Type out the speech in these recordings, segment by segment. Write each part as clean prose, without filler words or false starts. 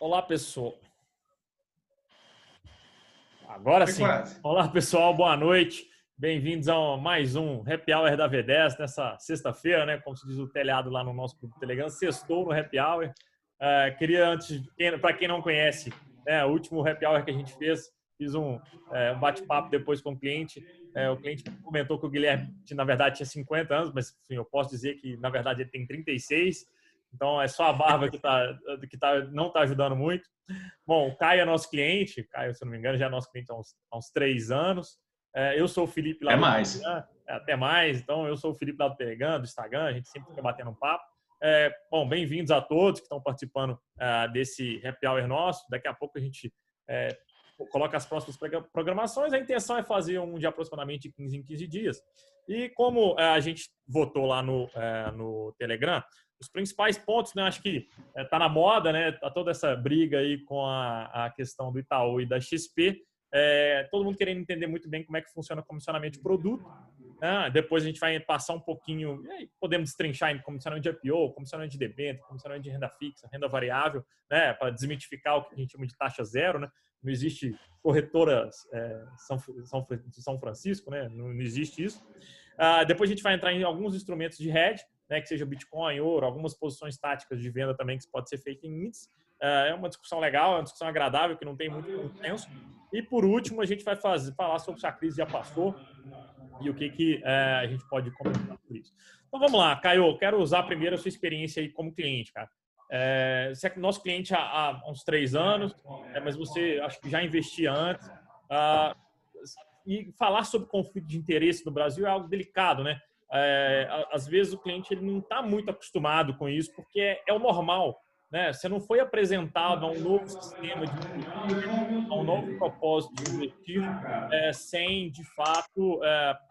Olá, pessoal. Agora Foi sim. quase. Olá, pessoal. Boa noite. Bem-vindos a mais um Happy Hour da V10 nessa sexta-feira, né? Como se diz o telhado lá no nosso grupo do Telegram. Sextou no Happy Hour. Queria, para quem não conhece, né, o último Happy Hour que a gente fez, fiz um bate-papo depois com o cliente. O cliente comentou que o Guilherme, na verdade, tinha 50 anos, mas enfim, eu posso dizer que, na verdade, ele tem 36. Então, é só a barba que não está ajudando muito. Bom, o Caio é nosso cliente. Caio, se eu não me engano, já é nosso cliente há uns 3 anos. Eu sou o Felipe lá É do mais. Telegram, até mais. Então, eu sou o Felipe lá do Telegram, do Instagram. A gente sempre fica batendo um papo. Bom, bem-vindos a todos que estão participando desse Happy Hour nosso. Daqui a pouco a gente coloca as próximas programações. A intenção é fazer um de aproximadamente 15 em 15 dias. E como a gente votou lá no Telegram, os principais pontos, né? Acho que está na moda, né? Tá toda essa briga aí com a questão do Itaú e da XP. Todo mundo querendo entender muito bem como é que funciona o comissionamento de produto. Depois a gente vai passar um pouquinho, podemos destrinchar em comissionamento de IPO, comissionamento de debênture, comissionamento de renda fixa, renda variável, né? Para desmitificar o que a gente chama de taxa zero, né? Não existe corretora de São Francisco, né? Não existe isso. Depois a gente vai entrar em alguns instrumentos de hedge, né, que seja Bitcoin, ouro, algumas posições táticas de venda também que pode ser feita em índice. É uma discussão legal, é uma discussão agradável, que não tem muito consenso. E, por último, a gente vai falar sobre se a crise já passou e o que a gente pode comentar por isso. Então, vamos lá, Caio, quero usar primeiro a sua experiência aí como cliente, cara. Você é nosso cliente há uns 3 anos, mas você acho que já investia antes. E falar sobre conflito de interesse no Brasil é algo delicado, né? Às vezes o cliente ele não está muito acostumado com isso, porque é o normal, né? Você não foi apresentado a um novo sistema de cultura, a um novo propósito de investir, sem, de fato,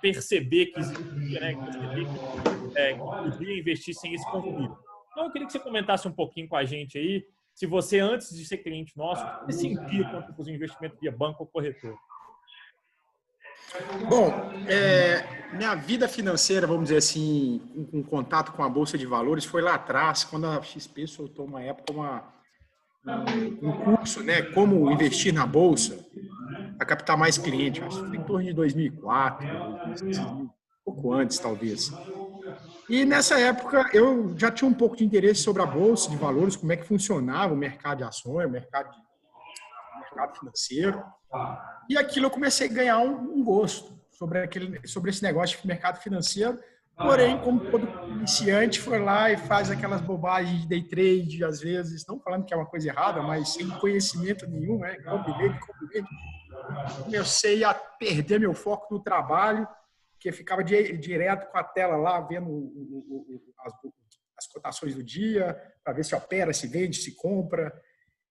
perceber que existia, né? Perceber que podia investir sem esse conflito. Então, eu queria que você comentasse um pouquinho com a gente aí, se você, antes de ser cliente nosso, o que você sentia quando você fazia um investimento via banco ou corretor? Bom, minha vida financeira, vamos dizer assim, com contato com a Bolsa de Valores, foi lá atrás, quando a XP soltou uma época um curso, né, como investir na Bolsa, para captar mais clientes. Acho que foi em torno de 2004, 2005, um pouco antes, talvez. E nessa época eu já tinha um pouco de interesse sobre a Bolsa de Valores, como é que funcionava o mercado de ações, o mercado financeiro. E aquilo eu comecei a ganhar um gosto sobre esse negócio de mercado financeiro. Porém, como todo iniciante foi lá e faz aquelas bobagens de day trade, às vezes, não falando que é uma coisa errada, mas sem conhecimento nenhum, né? Combinei. Comecei a perder meu foco no trabalho, que ficava direto com a tela lá, vendo as cotações do dia, para ver se opera, se vende, se compra.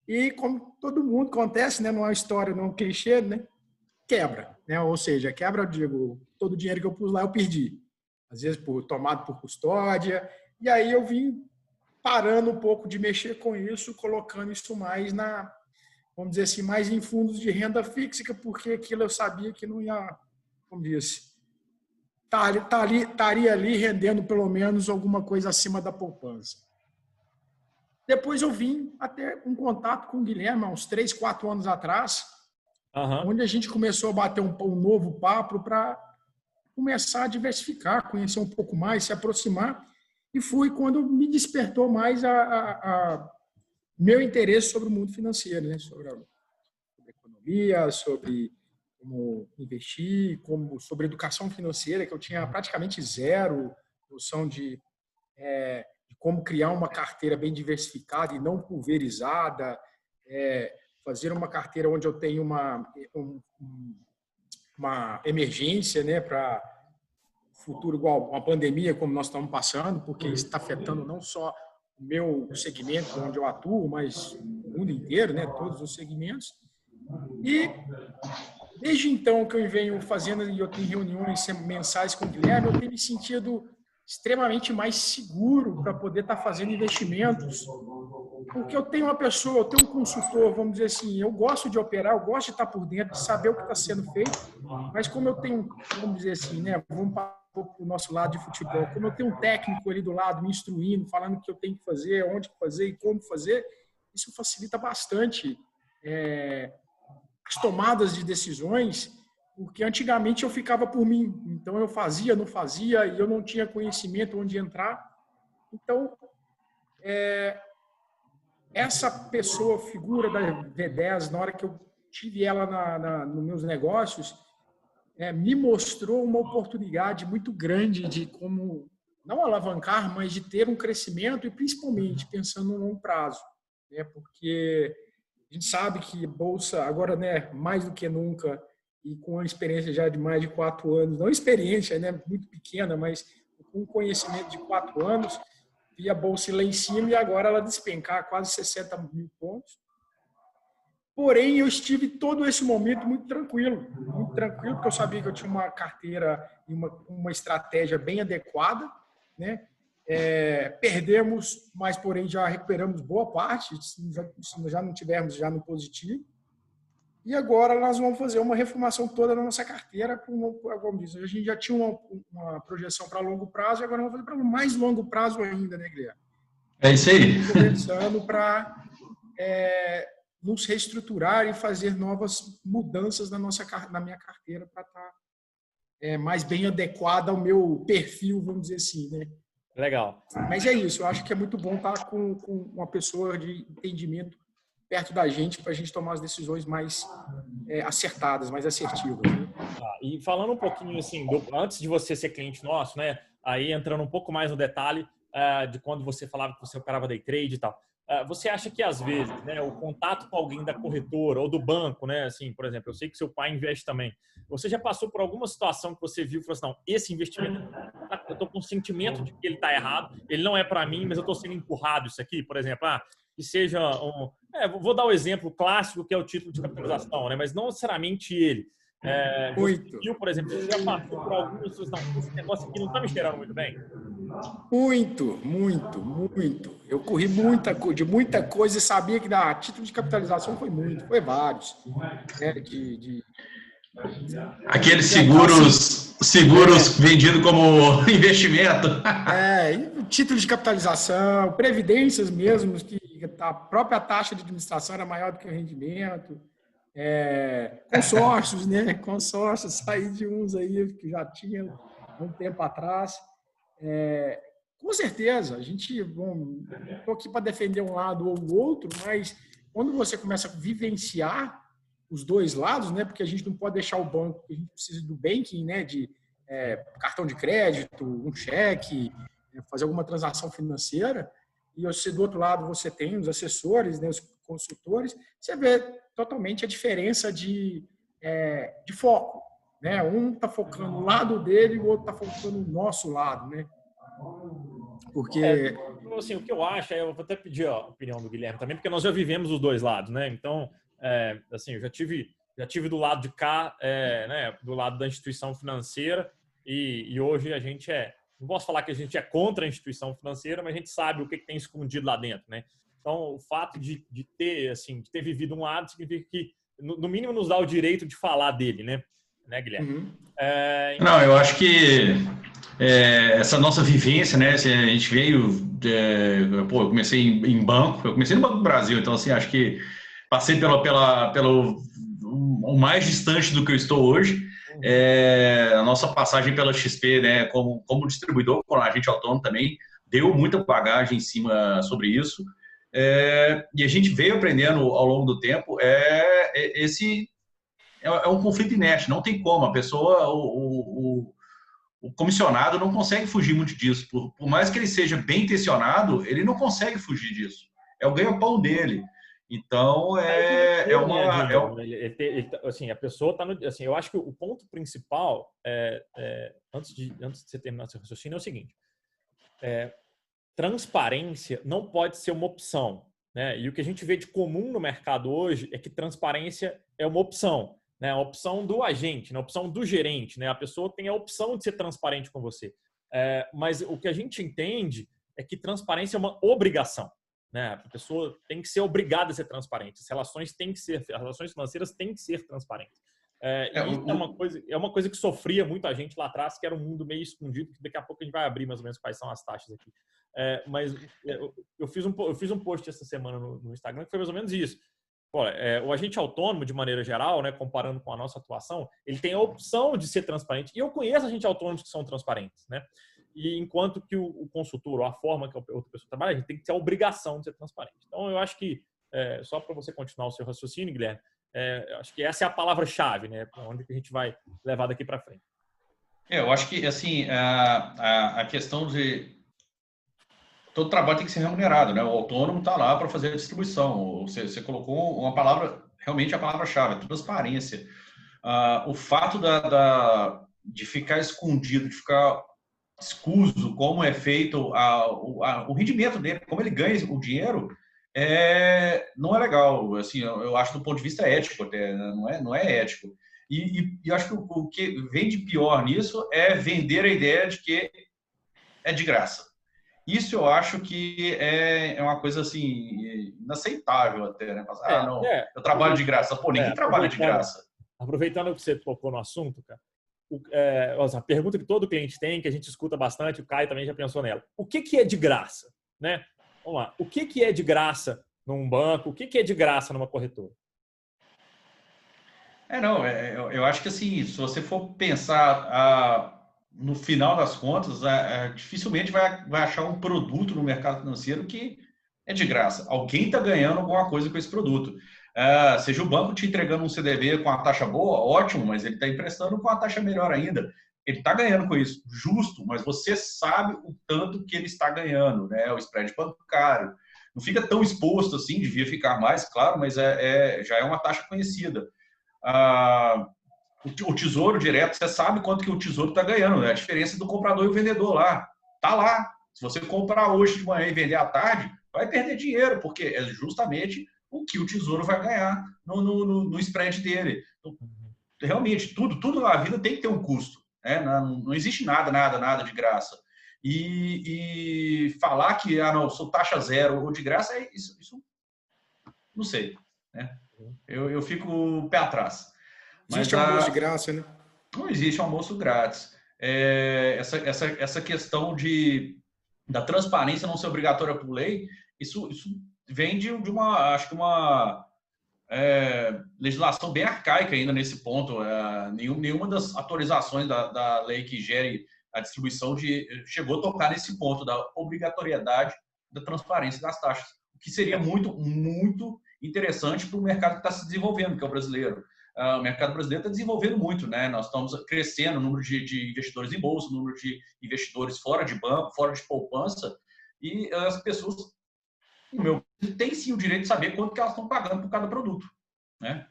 E como todo mundo acontece, né, não é uma história, não é um clichê, né, quebra, né? Ou seja, quebra, eu digo, todo o dinheiro que eu pus lá eu perdi. Às vezes tomado por custódia. E aí eu vim parando um pouco de mexer com isso, colocando isso mais vamos dizer assim, mais em fundos de renda fixa, porque aquilo eu sabia que não ia, como disse, estaria ali rendendo pelo menos alguma coisa acima da poupança. Depois eu vim até um contato com o Guilherme, há uns 3, 4 anos atrás, onde a gente começou a bater um novo papo para começar a diversificar, conhecer um pouco mais, se aproximar. E foi quando me despertou mais meu interesse sobre o mundo financeiro, né? sobre economia, sobre como investir, sobre educação financeira, que eu tinha praticamente zero noção de como criar uma carteira bem diversificada e não pulverizada, fazer uma carteira onde eu tenho uma emergência, né, para futuro igual uma pandemia como nós estamos passando, porque isso está afetando não só o meu segmento onde eu atuo, mas o mundo inteiro, né, todos os segmentos. E desde então que eu venho fazendo, e eu tenho reuniões mensais com o Guilherme, eu tenho me sentido extremamente mais seguro para poder estar fazendo investimentos, porque eu tenho uma pessoa, eu tenho um consultor, vamos dizer assim, eu gosto de operar, eu gosto de estar por dentro, de saber o que está sendo feito, mas como eu tenho, vamos dizer assim, né, vamos para o nosso lado de futebol, como eu tenho um técnico ali do lado me instruindo, falando o que eu tenho que fazer, onde fazer e como fazer, isso facilita bastante as tomadas de decisões, porque antigamente eu ficava por mim. Então, eu fazia, não fazia, e eu não tinha conhecimento onde entrar. Então, essa pessoa, figura da V10, na hora que eu tive ela nos meus negócios, me mostrou uma oportunidade muito grande de como, não alavancar, mas de ter um crescimento e principalmente pensando no longo prazo. Porque a gente sabe que Bolsa, agora, mais do que nunca, e com uma experiência já de mais de 4 anos, não experiência, muito pequena, mas com conhecimento de 4 anos, vi a Bolsa lá em cima e agora ela despencar quase 60 mil pontos. Porém, eu estive todo esse momento muito tranquilo, porque eu sabia que eu tinha uma carteira e uma estratégia bem adequada, perdemos, mas porém já recuperamos boa parte, se já não tivermos já no positivo. E agora nós vamos fazer uma reformação toda na nossa carteira, como disse, a gente já tinha uma projeção para longo prazo e agora vamos fazer para mais longo prazo ainda, né, Guilherme? É isso aí. Conversando para nos reestruturar e fazer novas mudanças na minha carteira para estar mais bem adequada ao meu perfil, vamos dizer assim, né? Legal. Mas é isso, eu acho que é muito bom estar com uma pessoa de entendimento perto da gente para a gente tomar as decisões mais acertadas, mais assertivas. Né? E falando um pouquinho assim, antes de você ser cliente nosso, né? Aí entrando um pouco mais no detalhe de quando você falava que você operava day trade e tal. Você acha que às vezes, né, o contato com alguém da corretora ou do banco, né, assim, por exemplo, eu sei que seu pai investe também. Você já passou por alguma situação que você viu e falou assim, não, esse investimento, eu estou com o sentimento de que ele está errado, ele não é para mim, mas eu estou sendo empurrado isso aqui, por exemplo, que seja vou dar o exemplo clássico que é o título de capitalização, né, mas não necessariamente ele. Viu, por exemplo, você já passou por algumas situações, não, esse negócio aqui não está me cheirando muito bem? Muito. Eu corri de muita coisa e sabia que da título de capitalização foi vários. Aqueles seguros vendidos como investimento. Título de capitalização, previdências mesmo, que a própria taxa de administração era maior do que o rendimento. Consórcios, né? Consórcios, saí de uns aí que já tinha um tempo atrás. Com certeza, a gente, estou aqui para defender um lado ou o outro, mas quando você começa a vivenciar os dois lados, né? Porque a gente não pode deixar o banco, a gente precisa do banking, né? De cartão de crédito, um cheque, fazer alguma transação financeira. E você, do outro lado, você tem os assessores, né? Os consultores. Você vê totalmente a diferença de foco, né? Um está focando no lado dele e o outro está focando no nosso lado, né? Porque assim, o que eu acho, eu vou até pedir a opinião do Guilherme também, porque nós já vivemos os dois lados, né? Então, assim, eu já tive do lado de cá, né, do lado da instituição financeira e hoje a gente não posso falar que a gente é contra a instituição financeira, mas a gente sabe o que tem escondido lá dentro, né? Então, o fato de ter vivido um lado significa que, no mínimo, nos dá o direito de falar dele, né, Guilherme? Uhum. Não, eu acho que essa nossa vivência, né? A gente veio, eu comecei em banco, eu comecei no Banco do Brasil, então assim, acho que passei pelo o mais distante do que eu estou hoje. A nossa passagem pela XP, né? Como distribuidor, como agente autônomo também, deu muita bagagem em cima sobre isso. E a gente veio aprendendo ao longo do tempo. Esse é um conflito inerte, não tem como. A pessoa, o comissionado não consegue fugir muito disso. Por mais que ele seja bem intencionado, ele não consegue fugir disso. É o ganha-pão dele. Então, assim, a pessoa está no... Assim, eu acho que o ponto principal, antes de você terminar seu raciocínio, é o seguinte. Transparência não pode ser uma opção, né? E o que a gente vê de comum no mercado hoje é que transparência é uma opção, né? A opção do agente, né? A opção do gerente, né? A pessoa tem a opção de ser transparente com você. Mas o que a gente entende é que transparência é uma obrigação, né? A pessoa tem que ser obrigada a ser transparente. As relações financeiras têm que ser transparentes. E isso é uma coisa que sofria muito a gente lá atrás, que era um mundo meio escondido, que daqui a pouco a gente vai abrir mais ou menos quais são as taxas aqui. Mas eu fiz um post essa semana no Instagram que foi mais ou menos isso. Olha, o agente autônomo, de maneira geral, né, comparando com a nossa atuação, ele tem a opção de ser transparente. E eu conheço agentes autônomos que são transparentes, né? E enquanto que o consultor, ou a forma que a outra pessoa trabalha, a gente tem que ter a obrigação de ser transparente. Então, eu acho que, só para você continuar o seu raciocínio, Guilherme, acho que essa é a palavra-chave, né? Onde que a gente vai levar daqui para frente. Eu acho que, assim, a questão de... Todo trabalho tem que ser remunerado, né? O autônomo está lá para fazer a distribuição. Você colocou uma palavra, realmente a palavra-chave, transparência. O fato de ficar escondido, de ficar escuso como é feito o rendimento dele, como ele ganha o dinheiro, não é legal. Assim, eu acho do ponto de vista ético até, não é ético. E eu acho que o que vem de pior nisso é vender a ideia de que é de graça. Isso eu acho que é uma coisa assim inaceitável até, né? Não, eu trabalho de graça. Pô, ninguém trabalha de graça. Aproveitando que você tocou no assunto, cara, a pergunta que todo cliente tem, que a gente escuta bastante, o Caio também já pensou nela. O que é de graça? Né? Vamos lá. O que é de graça num banco? O que é de graça numa corretora? Eu acho que assim, se você for pensar no final das contas, dificilmente vai achar um produto no mercado financeiro que é de graça. Alguém está ganhando alguma coisa com esse produto. Seja o banco te entregando um CDB com a taxa boa, ótimo, mas ele está emprestando com a taxa melhor ainda. Ele está ganhando com isso, justo, mas você sabe o tanto que ele está ganhando, né? O spread bancário. Não fica tão exposto assim, devia ficar mais, claro, mas já é uma taxa conhecida. O tesouro direto, você sabe quanto que o tesouro está ganhando, né? A diferença do comprador e o vendedor lá. Está lá. Se você comprar hoje de manhã e vender à tarde, vai perder dinheiro, porque é justamente o que o tesouro vai ganhar no spread dele. Então, realmente, tudo na vida tem que ter um custo. Né? Não existe nada de graça. E falar que não, sou taxa zero ou de graça, isso não sei. Né? Eu fico pé atrás. Existe almoço de graça, né? Não existe almoço grátis. Essa questão da transparência não ser obrigatória por lei, isso vem de acho que uma legislação bem arcaica ainda nesse ponto. Nenhuma das atualizações da lei que gere a distribuição chegou a tocar nesse ponto da obrigatoriedade da transparência das taxas, o que seria muito, muito interessante para o mercado que está se desenvolvendo, que é o brasileiro. O mercado brasileiro está desenvolvendo muito, né? Nós estamos crescendo o número de investidores em bolsa, o número de investidores fora de banco, fora de poupança, e as pessoas, têm sim o direito de saber quanto que elas estão pagando por cada produto, né?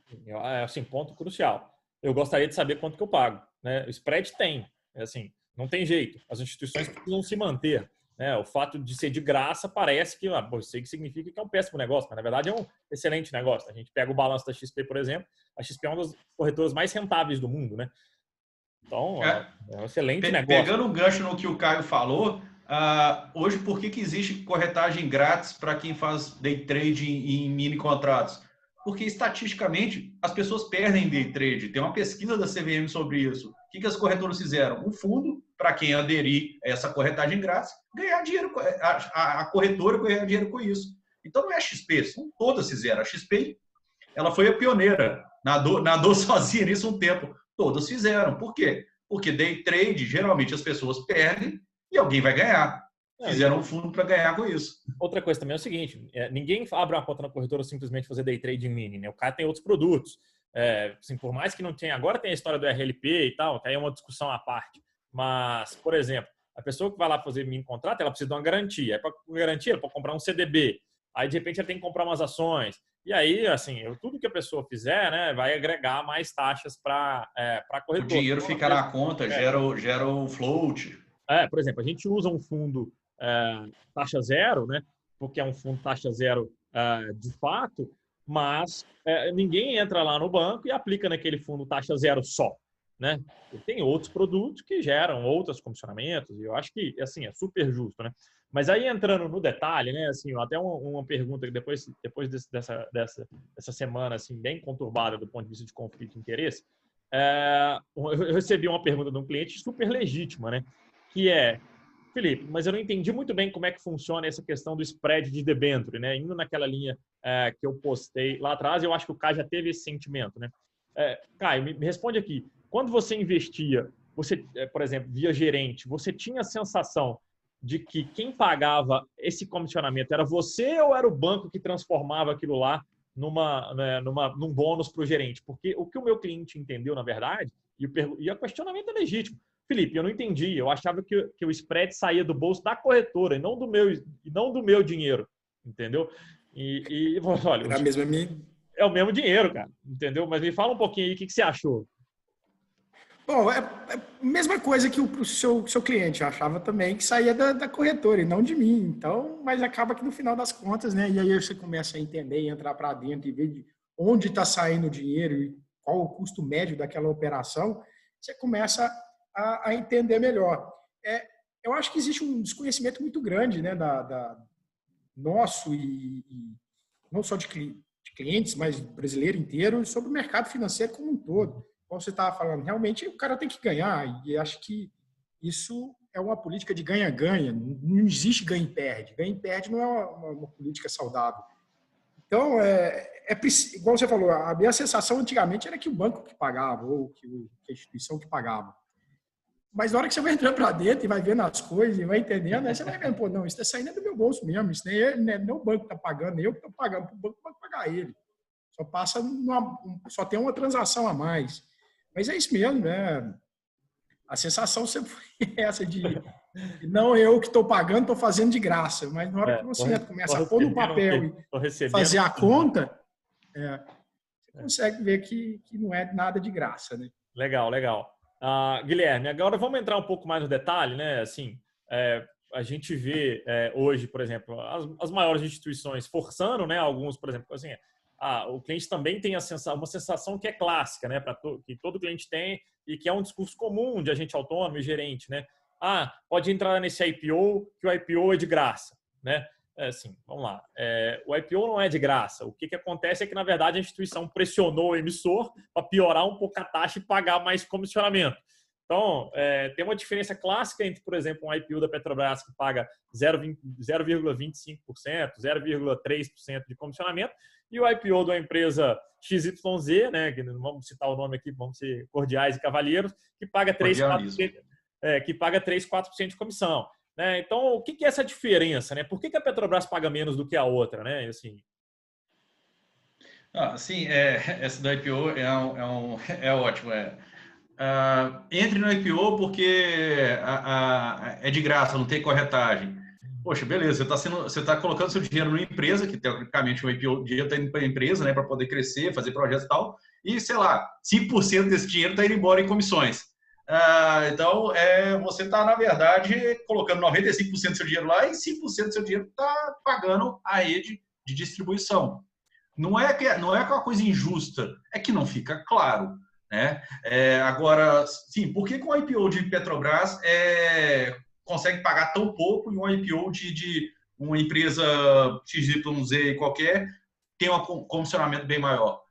Assim, ponto crucial. Eu gostaria de saber quanto que eu pago, né? O spread tem, assim, não tem jeito. As instituições precisam se manter. Né? O fato de ser de graça parece que isso significa que é um péssimo negócio, mas na verdade é um excelente negócio. A gente pega o balanço da XP, por exemplo, a XP é uma das corretoras mais rentáveis do mundo, né? Então, é um excelente negócio. Pegando um gancho no que o Caio falou, hoje por que existe corretagem grátis para quem faz day trade em mini contratos? Porque estatisticamente as pessoas perdem day trade. Tem uma pesquisa da CVM sobre isso. O que as corretoras fizeram? Um fundo para quem aderir a essa corretagem grátis, ganhar dinheiro, a corretora ganhar dinheiro com isso. Então não é a XP, são todas fizeram. A XP, ela foi a pioneira, nadou sozinha nisso um tempo. Todas fizeram. Por quê? Porque day trade, geralmente as pessoas perdem e alguém vai ganhar. Fizeram um fundo para ganhar com isso. Outra coisa também é o seguinte, ninguém abre uma conta na corretora simplesmente fazer day trade em mini, né? O cara tem outros produtos. Assim, por mais que não tenha, agora tem a história do RLP e tal, que aí é uma discussão à parte. Mas, por exemplo, a pessoa que vai lá fazer mini contrato, ela precisa de uma garantia. Para garantia, ela pode comprar um CDB. Aí, de repente, ela tem que comprar umas ações. E aí, assim, tudo que a pessoa fizer, né, vai agregar mais taxas para a corretora. O dinheiro fica na conta, gera o float. Por exemplo, a gente usa um fundo taxa zero, né, porque é um fundo taxa zero de fato, mas ninguém entra lá no banco e aplica naquele fundo taxa zero só. Né? E tem outros produtos que geram outros comissionamentos e eu acho que assim é super justo, né? Mas aí entrando no detalhe, né? Assim, até uma pergunta que depois dessa semana assim bem conturbada do ponto de vista de conflito de interesse, eu recebi uma pergunta de um cliente super legítima, né? Que é, Felipe, mas eu não entendi muito bem como é que funciona essa questão do spread de debênture, né? Indo naquela linha que eu postei lá atrás, eu acho que o Caio já teve esse sentimento, né? Caio, me responde aqui. Quando você investia, você, por exemplo, via gerente, você tinha a sensação de que quem pagava esse comissionamento era você ou era o banco que transformava aquilo lá num bônus para o gerente? Porque o que o meu cliente entendeu, na verdade, e o questionamento é legítimo. Felipe, eu não entendi. Eu achava que o spread saía do bolso da corretora e não do meu dinheiro, entendeu? Olha, é o mesmo dinheiro, cara, entendeu? Mas me fala um pouquinho aí, o que você achou? Bom, é a mesma coisa que o seu cliente achava também, que saía da corretora e não de mim. Então, mas acaba que no final das contas, né? E aí você começa a entender e entrar para dentro e ver de onde está saindo o dinheiro e qual o custo médio daquela operação, você começa a entender melhor. Eu acho que existe um desconhecimento muito grande, né, nosso e não só de clientes, mas brasileiro inteiro, sobre o mercado financeiro como um todo. Como você estava falando, realmente o cara tem que ganhar, e acho que isso é uma política de ganha-ganha, não existe ganha e perde. Ganha e perde não é uma política saudável. Então, igual você falou, a minha sensação antigamente era que o banco que pagava, ou que a instituição que pagava. Mas na hora que você vai entrando para dentro e vai vendo as coisas e vai entendendo, aí você vai vendo, pô, não, isso está saindo do meu bolso mesmo, isso não é o banco que está pagando, eu que estou pagando, o banco vai pagar ele. Só tem uma transação a mais. Mas é isso mesmo, né? A sensação sempre foi essa de não eu que estou pagando, estou fazendo de graça. Mas na hora que você começa a pôr no papel e fazer a conta, você consegue ver que não é nada de graça, né? Legal, legal. Guilherme, agora vamos entrar um pouco mais no detalhe, né? Assim, a gente vê hoje, por exemplo, as maiores instituições forçando, né? Alguns, por exemplo, assim, o cliente também tem uma sensação que é clássica, né? Que todo cliente tem e que é um discurso comum de agente autônomo e gerente, né? Pode entrar nesse IPO, que o IPO é de graça, né? Assim, vamos lá. O IPO não é de graça. O que acontece é que, na verdade, a instituição pressionou o emissor para piorar um pouco a taxa e pagar mais comissionamento. Então, tem uma diferença clássica entre, por exemplo, um IPO da Petrobras que paga 0,25%, 0,3% de comissionamento e o IPO de uma empresa XYZ, né, que não vamos citar o nome aqui, vamos ser cordiais e cavalheiros, que paga 3%, 4% de comissão. Né? Então, o que é essa diferença? Né? Por que a Petrobras paga menos do que a outra? Né? Assim... Sim, essa do IPO é ótimo. Entre no IPO porque é de graça, não tem corretagem. Poxa, beleza, você está colocando seu dinheiro numa empresa, que teoricamente o IPO, o dinheiro está indo para a empresa, né, para poder crescer, fazer projetos e tal, e, sei lá, 5% desse dinheiro está indo embora em comissões. Então, você está, na verdade, colocando 95% do seu dinheiro lá e 5% do seu dinheiro está pagando a rede de distribuição. Não é que é uma coisa injusta, é que não fica claro. Né? Agora, sim, por que o IPO de Petrobras consegue pagar tão pouco e um IPO de uma empresa XYZ qualquer tem um comissionamento bem maior?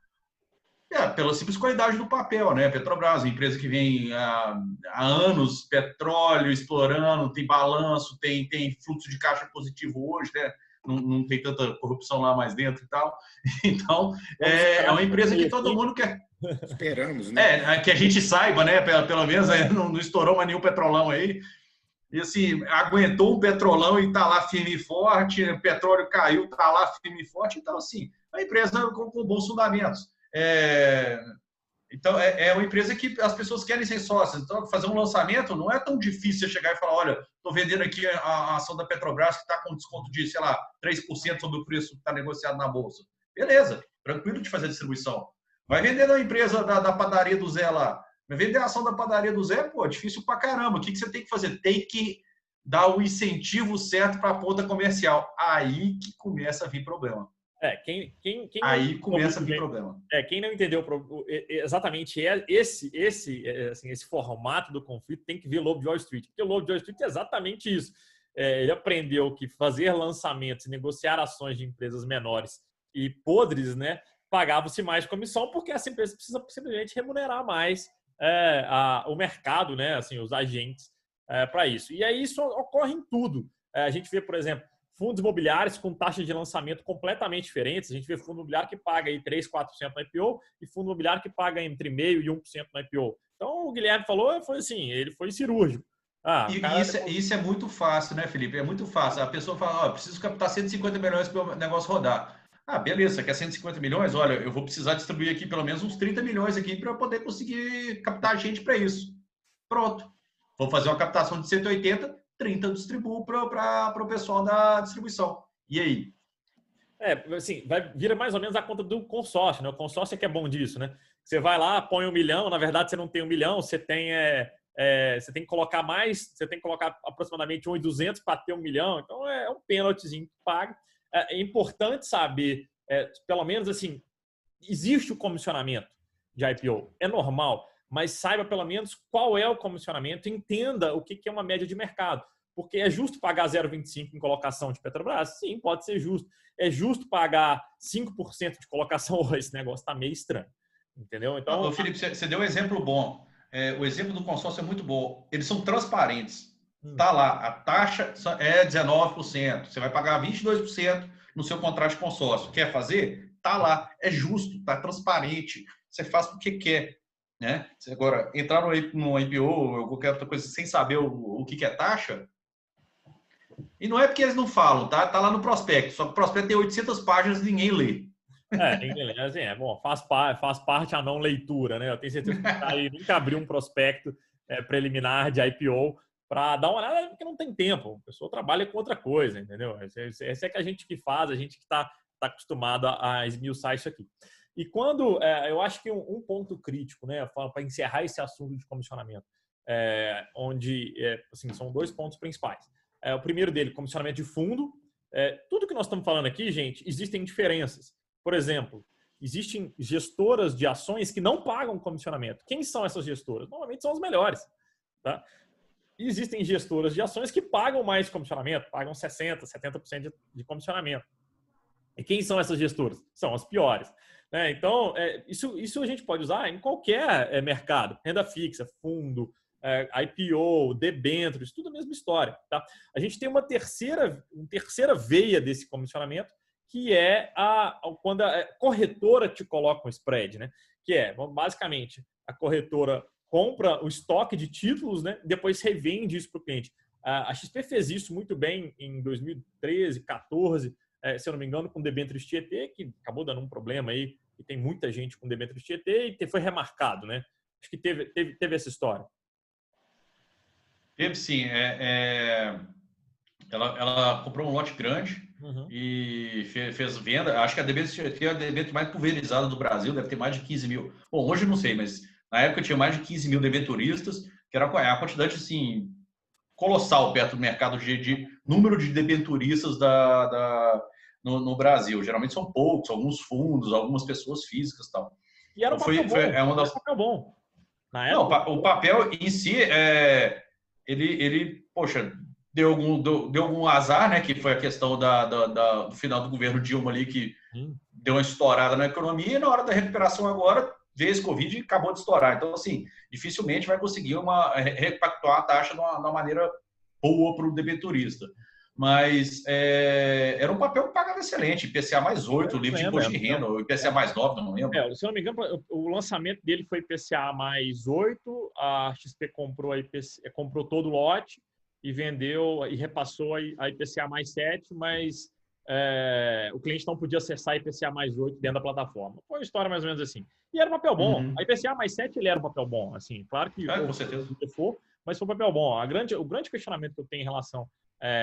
Pela simples qualidade do papel, né? Petrobras, uma empresa que vem há anos, petróleo explorando, tem balanço, tem fluxo de caixa positivo hoje, né? Não tem tanta corrupção lá mais dentro e tal. Então, é uma empresa que todo mundo quer. Esperamos, né? Que a gente saiba, né? Pelo menos não estourou mais nenhum petrolão aí. E assim, aguentou um petrolão e está lá firme e forte, o petróleo caiu, está lá firme e forte. Então, assim, é uma empresa com bons fundamentos. Então, é uma empresa que as pessoas querem ser sócias. Então, fazer um lançamento não é tão difícil você chegar e falar, olha, estou vendendo aqui a ação da Petrobras que está com desconto de, sei lá, 3% sobre o preço que está negociado na Bolsa. Beleza, tranquilo de fazer a distribuição. Vai vender na empresa da padaria do Zé lá. Vai vender a ação da padaria do Zé, pô, difícil pra caramba. O que você tem que fazer? Tem que dar o incentivo certo para a ponta comercial. Aí que começa a vir problema. Aí começa a vir problema. Quem não entendeu exatamente esse formato do conflito tem que ver Lobo de Wall Street. Porque o Lobo de Wall Street é exatamente isso. Ele aprendeu que fazer lançamentos e negociar ações de empresas menores e podres, né, pagava-se mais comissão porque essa empresa precisa simplesmente remunerar mais o mercado, né? Assim, os agentes para isso. E aí isso ocorre em tudo. A gente vê, por exemplo, fundos imobiliários com taxas de lançamento completamente diferentes. A gente vê fundo imobiliário que paga aí 3%, 4% no IPO e fundo imobiliário que paga entre 0,5% e 1% no IPO. Então, o Guilherme falou, foi assim, ele foi cirúrgico. Isso é muito fácil, né, Felipe? É muito fácil. A pessoa fala, preciso captar 150 milhões para o negócio rodar. Beleza, quer 150 milhões? Olha, eu vou precisar distribuir aqui pelo menos uns 30 milhões aqui para eu poder conseguir captar gente para isso. Pronto. Vou fazer uma captação de 180, 30 eu distribuo para o pessoal da distribuição. E aí? Assim, vira mais ou menos a conta do consórcio, né? O consórcio é que é bom disso, né? Você vai lá, põe 1 milhão, na verdade você não tem 1 milhão, você tem você tem que colocar mais, você tem que colocar aproximadamente 1.200 para ter 1 milhão, então é um pênaltizinho que paga. É importante saber, pelo menos assim, existe o comissionamento de IPO, é normal, mas saiba pelo menos qual é o comissionamento, entenda o que é uma média de mercado. Porque é justo pagar 0,25 em colocação de Petrobras? Sim, pode ser justo. É justo pagar 5% de colocação? Esse negócio está meio estranho. Entendeu? Então, Felipe, você deu um exemplo bom. O exemplo do consórcio é muito bom. Eles são transparentes. Tá lá, a taxa é 19%. Você vai pagar 22% no seu contrato de consórcio. Quer fazer? Tá lá. É justo, tá transparente. Você faz porque quer. Né? Agora, entrar no IPO ou qualquer outra coisa sem saber o que é taxa, e não é porque eles não falam, tá? Tá lá no prospecto. Só que o prospecto tem 800 páginas e ninguém lê. Ninguém lê. Assim, bom, faz parte a não leitura, né? Eu tenho certeza que tá aí, nunca abriu um prospecto preliminar de IPO para dar uma olhada, porque não tem tempo. A pessoa trabalha com outra coisa, entendeu? Esse é que a gente que faz, a gente que está acostumado a esmiuçar isso aqui. E quando, eu acho que um ponto crítico, né, para encerrar esse assunto de comissionamento, onde assim, são 2 pontos principais. O primeiro dele, comissionamento de fundo. Tudo que nós estamos falando aqui, gente, existem diferenças. Por exemplo, existem gestoras de ações que não pagam comissionamento. Quem são essas gestoras? Normalmente são as melhores. Tá? E existem gestoras de ações que pagam mais comissionamento, pagam 60%, 70% de comissionamento. E quem são essas gestoras? São as piores. Então, isso a gente pode usar em qualquer mercado. Renda fixa, fundo, IPO, debêntures, tudo a mesma história. Tá? A gente tem uma terceira veia desse comissionamento, que é quando a corretora te coloca um spread, né? Que basicamente, a corretora compra o estoque de títulos, né? Depois revende isso para o cliente. A XP fez isso muito bem em 2013, 2014, se eu não me engano, com debêntures Tietê, que acabou dando um problema aí, e tem muita gente com debêntures Tietê, e foi remarcado, né? Acho que teve essa história. Teve sim. Ela comprou um lote grande e fez venda. Acho que a debênture é a debênture mais pulverizada do Brasil, deve ter mais de 15 mil. Bom, hoje eu não sei, mas na época tinha mais de 15 mil debenturistas, que era a quantidade assim, colossal perto do mercado de número de debenturistas no Brasil. Geralmente são poucos, alguns fundos, algumas pessoas físicas e tal. E era um papel bom. Era um papel bom. Na época, não, o papel em si, ele poxa, deu algum azar, né? Que foi a questão do final do governo Dilma ali, que deu uma estourada na economia, e na hora da recuperação agora, veio esse Covid e acabou de estourar. Então, assim, dificilmente vai conseguir repactuar a taxa de uma maneira boa para o debenturista. Mas era um papel que pagava excelente, IPCA mais 8, livre de imposto de renda, ou IPCA mais 9, não lembro. Se eu não me engano, o lançamento dele foi IPCA mais 8, a XP comprou todo o lote e vendeu e repassou a IPCA mais 7, mas o cliente não podia acessar a IPCA mais 8 dentro da plataforma. Foi uma história mais ou menos assim. E era um papel bom. A IPCA mais 7 ele era um papel bom. Assim, claro que com certeza. Mas foi um papel bom. O grande questionamento que eu tenho em relação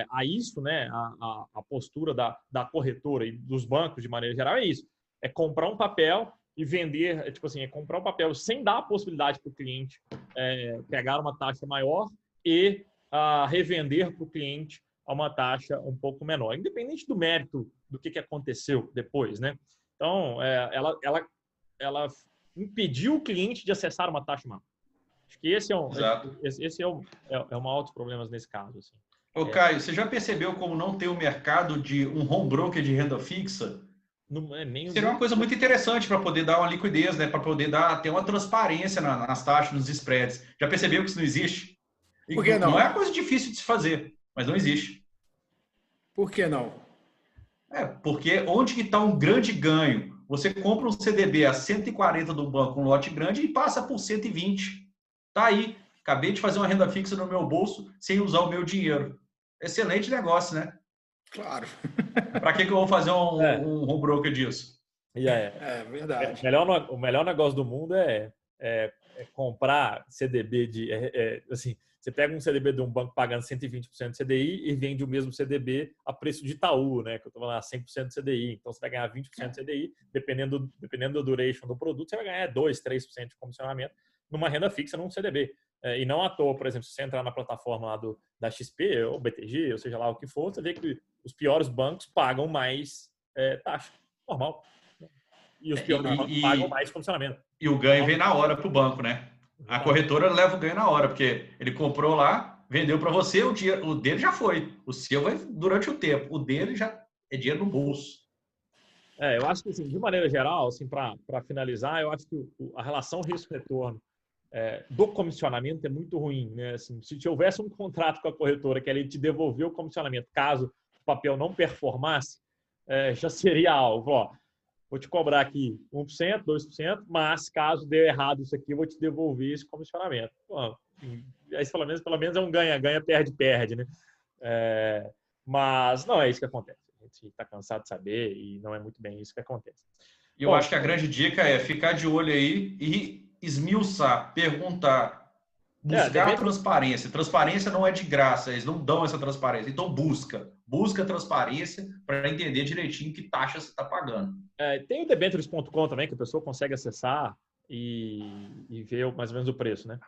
a isso, né, a postura da corretora e dos bancos de maneira geral é isso. É comprar um papel e vender, tipo assim, comprar um papel sem dar a possibilidade para o cliente pegar uma taxa maior e revender para o cliente a uma taxa um pouco menor, independente do mérito do que aconteceu depois, né? Então, ela impediu o cliente de acessar uma taxa maior. Acho que esse é um altos problemas nesse caso, assim. Ô, Caio, você já percebeu como não tem o mercado de um home broker de renda fixa? Não é nem Seria uma coisa muito interessante para poder dar uma liquidez, né? Para poder ter uma transparência nas taxas, nos spreads. Já percebeu que isso não existe? Por que não? Não é uma coisa difícil de se fazer, mas não existe. Por que não? Porque onde que está um grande ganho? Você compra um CDB a 140 do banco, um lote grande, e passa por 120. Tá aí. Acabei de fazer uma renda fixa no meu bolso sem usar o meu dinheiro. Excelente negócio, né? Claro. Para que eu vou fazer um home broker disso? É verdade. O melhor negócio do mundo é comprar CDB assim, você pega um CDB de um banco pagando 120% de CDI e vende o mesmo CDB a preço de Itaú, né? Que eu estou falando a 100% de CDI. Então, você vai ganhar 20% de CDI, dependendo da duration do produto, você vai ganhar 2%, 3% de comissionamento numa renda fixa num CDB. E não à toa, por exemplo, se você entrar na plataforma lá da XP ou BTG, ou seja lá o que for, você vê que os piores bancos pagam mais taxa. Normal. E os piores bancos pagam mais comissionamento. E o ganho vem na hora para o banco, né? A corretora leva o ganho na hora, porque ele comprou lá, vendeu para você, o dele já foi. O seu vai durante o tempo. O dele já é dinheiro no bolso. Eu acho que, assim, de maneira geral, assim, para finalizar, eu acho que a relação risco-retorno do comissionamento é muito ruim, né? Assim, se houvesse um contrato com a corretora que ele te devolveu o comissionamento caso o papel não performasse, já seria algo. Ó, vou te cobrar aqui 1%, 2%, mas caso dê errado isso aqui, eu vou te devolver esse comissionamento. Bom, aí pelo menos é um ganha-ganha, perde-perde, né? Mas não é isso que acontece. A gente está cansado de saber e não é muito bem isso que acontece. E eu acho que a grande dica é ficar de olho aí e esmiuçar, perguntar, buscar transparência. Transparência não é de graça, eles não dão essa transparência. Então busca transparência para entender direitinho que taxa você está pagando. Tem o debentures.com também, que a pessoa consegue acessar e ver mais ou menos o preço, né?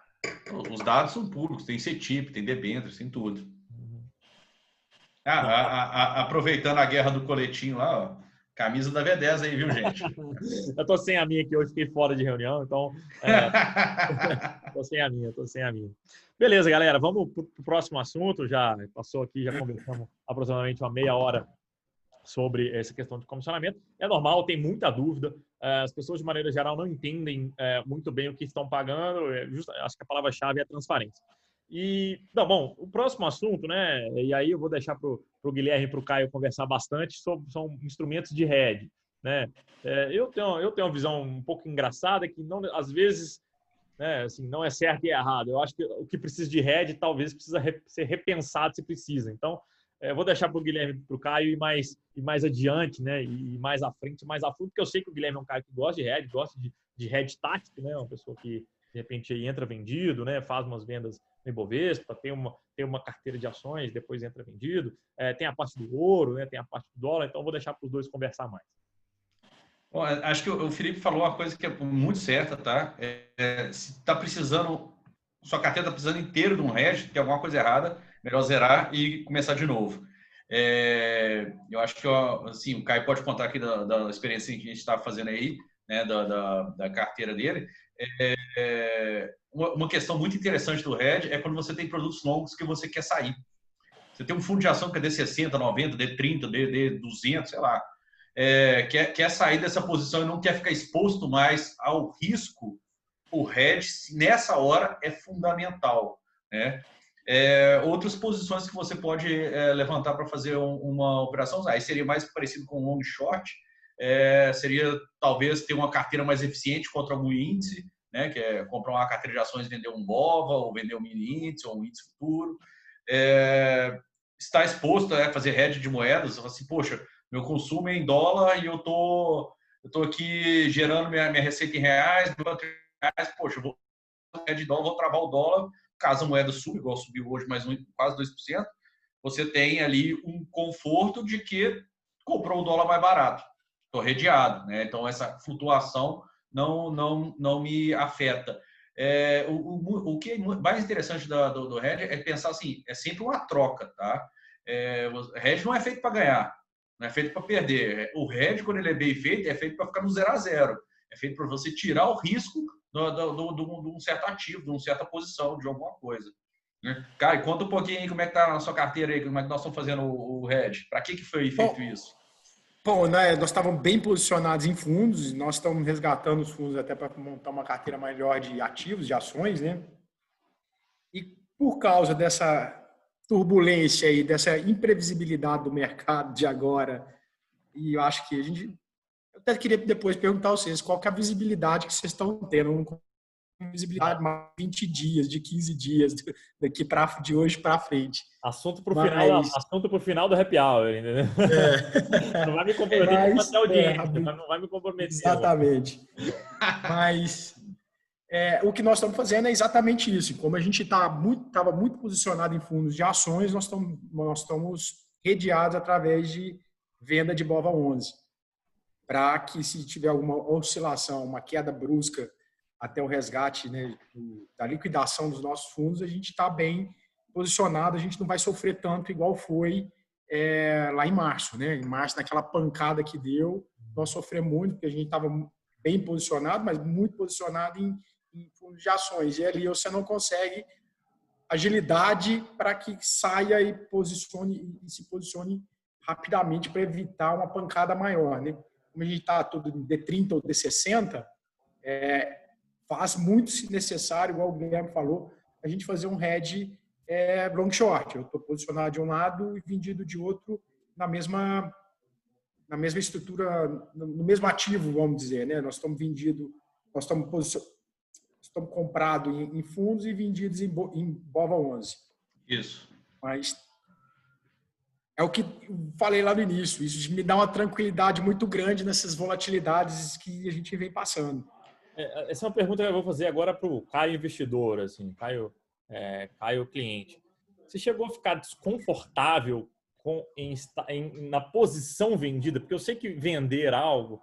Os dados são públicos, tem CETIP, tem debentures, tem tudo. Aproveitando a guerra do coletinho lá, ó, camisa da V10 aí, viu, gente? Eu tô sem a minha aqui, hoje fiquei fora de reunião, então tô sem a minha. Beleza, galera, vamos pro próximo assunto. Já passou aqui, já conversamos aproximadamente uma meia hora sobre essa questão de comissionamento. É normal, tem muita dúvida. As pessoas, de maneira geral, não entendem muito bem o que estão pagando. Acho que a palavra-chave é transparência. Bom, o próximo assunto, né? E aí eu vou deixar para o Guilherme e para o Caio conversar bastante são instrumentos de hedge, né? Eu tenho uma visão um pouco engraçada que não, às vezes, né, assim, não é certo e errado. Eu acho que o que precisa de hedge talvez precisa ser repensado se precisa. Então, vou deixar para o Guilherme e para o Caio e mais adiante, né? E mais à frente, mais a fundo, porque eu sei que o Guilherme é um cara que gosta de hedge, gosta de hedge tático, né? Uma pessoa que de repente aí entra vendido, né? Faz umas vendas no Ibovespa, tem uma carteira de ações, depois entra vendido. Tem a parte do ouro, né? Tem a parte do dólar. Então, vou deixar para os dois conversar mais. Bom, acho que o Felipe falou uma coisa que é muito certa, tá? Se está precisando, sua carteira está precisando inteiro de um hedge, tem alguma coisa errada, melhor zerar e começar de novo. Eu acho que assim, o Caio pode contar aqui da experiência que a gente está fazendo aí, né? Da carteira dele. Uma questão muito interessante do hedge é quando você tem produtos longos que você quer sair. Você tem um fundo de ação que é D60, 90, D30, D200, sei lá. Quer sair dessa posição e não quer ficar exposto mais ao risco, o hedge, nessa hora, é fundamental, né? Outras posições que você pode levantar para fazer uma operação, aí seria mais parecido com long short, seria talvez ter uma carteira mais eficiente contra algum índice, né, que é comprar uma carteira de ações e vender um BOVA, ou vender um mini índice, ou um índice futuro. Está exposto a fazer hedge de moedas, assim, poxa, meu consumo é em dólar e eu tô aqui gerando minha receita em reais, poxa, eu vou hedge de dólar, vou travar o dólar, caso a moeda suba, igual subiu hoje mais quase 2%, você tem ali um conforto de que comprou o dólar mais barato, estou hedgeado, né? Então essa flutuação não me afeta. O que é mais interessante do hedge é pensar assim, é sempre uma troca, tá? O hedge não é feito para ganhar, não é feito para perder. O hedge, quando ele é bem feito, é feito para ficar no 0 a 0. É feito para você tirar o risco de um certo ativo, de uma certa posição, de alguma coisa. Né? Caio, conta um pouquinho aí como é que está na sua carteira aí, como é que nós estamos fazendo o hedge. Para que foi feito isso? Bom, né, nós estávamos bem posicionados em fundos, nós estamos resgatando os fundos até para montar uma carteira melhor de ativos, de ações, né? E por causa dessa turbulência e dessa imprevisibilidade do mercado de agora, e eu acho que eu até queria depois perguntar a vocês qual que é a visibilidade que vocês estão tendo, visibilidade de 20 dias, de 15 dias, de hoje para frente. Assunto para o final do happy hour, entendeu? Não vai me comprometer com a audiência, não vai me comprometer. Exatamente. Mas o que nós estamos fazendo é exatamente isso. Como a gente estava muito posicionado em fundos de ações, nós estamos redeados através de venda de BOVA11. Para que, se tiver alguma oscilação, uma queda brusca até o resgate, né, da liquidação dos nossos fundos, a gente está bem posicionado, a gente não vai sofrer tanto igual foi lá em março. Né? Em março, naquela pancada que deu, nós sofremos muito, porque a gente estava bem posicionado, mas muito posicionado em fundos de ações. E ali você não consegue agilidade para que saia e se posicione rapidamente para evitar uma pancada maior. Né? Como a gente está todo em D30 ou D60, faz muito se necessário, igual o Guilherme falou, a gente fazer um hedge long short. Eu estou posicionado de um lado e vendido de outro na mesma estrutura, no mesmo ativo, vamos dizer. Né? Nós estamos vendidos, nós estamos comprados em fundos e vendidos em BOVA11. Isso. Mas é o que eu falei lá no início. Isso me dá uma tranquilidade muito grande nessas volatilidades que a gente vem passando. Essa é uma pergunta que eu vou fazer agora para o Caio investidor, assim, Caio cliente. Você chegou a ficar desconfortável na posição vendida? Porque eu sei que vender algo,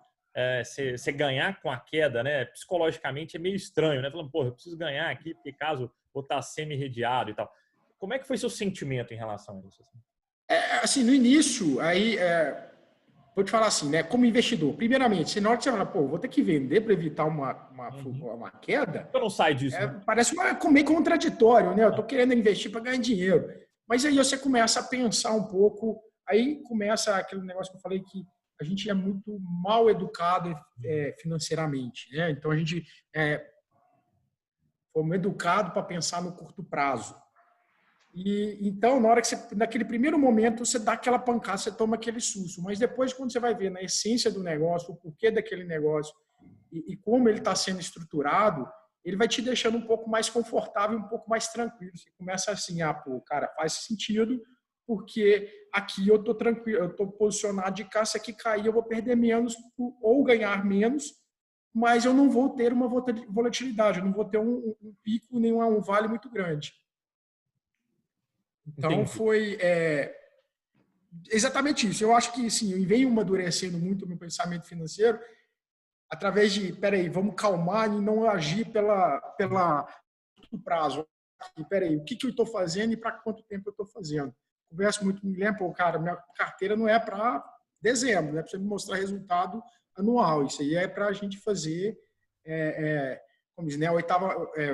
você ganhar com a queda, né, psicologicamente é meio estranho, né? Falando, porra, eu preciso ganhar aqui, porque caso vou estar semi-redeado e tal. Como é que foi seu sentimento em relação a isso? Assim, no início, vou te falar assim, né? Como investidor, primeiramente, na hora que você fala, vou ter que vender para evitar uma queda. Eu não saio disso. Parece meio contraditório, né? Eu estou querendo investir para ganhar dinheiro. Mas aí você começa a pensar um pouco, aí começa aquele negócio que eu falei que a gente é muito mal educado financeiramente, né? Então a gente fomos educados para pensar no curto prazo. E então, na hora que naquele primeiro momento, você dá aquela pancada, você toma aquele susto. Mas depois, quando você vai ver na essência do negócio, o porquê daquele negócio e como ele está sendo estruturado, ele vai te deixando um pouco mais confortável, um pouco mais tranquilo. Você começa assim, cara, faz sentido, porque aqui eu estou tranquilo, eu estou posicionado de cá, se aqui cair, eu vou perder menos ou ganhar menos, mas eu não vou ter uma volatilidade, eu não vou ter um pico, nem um vale muito grande. Então, entendi. Foi exatamente isso. Eu acho que, sim, eu venho amadurecendo muito o meu pensamento financeiro através de, vamos calmar e não agir pela prazo. O que eu estou fazendo e para quanto tempo eu estou fazendo. Converso muito com o Guilherme, cara, minha carteira não é para dezembro, né? Para você me mostrar resultado anual. Isso aí é para a gente fazer, como diz, né?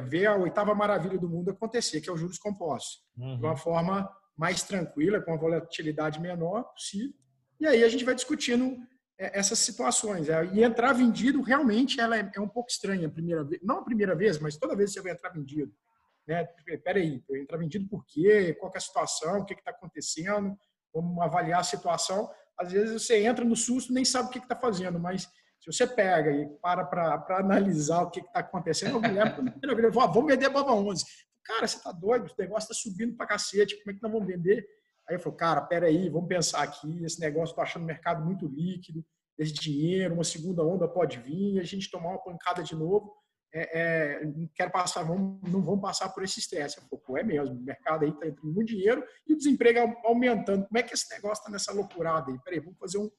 Ver a oitava maravilha do mundo acontecer, que é os juros compostos. De uma forma mais tranquila, com uma volatilidade menor possível. E aí a gente vai discutindo essas situações. E entrar vendido, realmente, ela é um pouco estranha a primeira vez. Não a primeira vez, mas toda vez que você vai entrar vendido. Né? Peraí, eu entrar vendido por quê? Qual que é a situação? O que está acontecendo? Vamos avaliar a situação. Às vezes você entra no susto e nem sabe o que está fazendo, mas se você pega e para analisar o que está acontecendo, o Guilherme falou, vamos vender BOVA11. Cara, você está doido? O negócio está subindo para cacete. Como é que nós vamos vender? Aí eu falei, cara, peraí, vamos pensar aqui. Esse negócio, estou achando o mercado muito líquido. Esse dinheiro, uma segunda onda pode vir, a gente tomar uma pancada de novo. Não vamos passar por esse estresse. Eu falei, mesmo, o mercado aí está entrando muito dinheiro e o desemprego aumentando. Como é que esse negócio está nessa loucurada aí? Peraí, vamos fazer um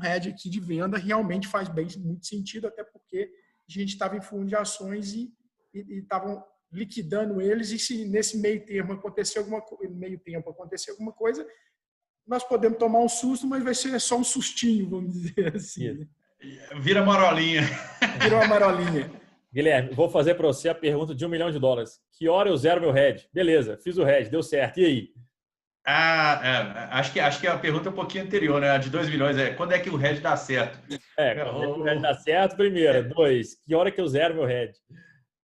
hedge aqui de venda. Realmente faz muito sentido, até porque a gente estava em fundo de ações e estavam liquidando eles, e se nesse meio tempo acontecer alguma coisa, nós podemos tomar um susto, mas vai ser só um sustinho, vamos dizer assim. Né? Vira marolinha. Vira uma marolinha. Guilherme, vou fazer para você a pergunta de $1 milhão. Que hora eu zero meu hedge? Beleza, fiz o hedge, deu certo. E aí? Acho que a pergunta é um pouquinho anterior, né? A de 2 milhões quando é que o hedge dá certo? Quando é que o hedge dá certo, primeiro. 2, que hora que eu zero meu hedge?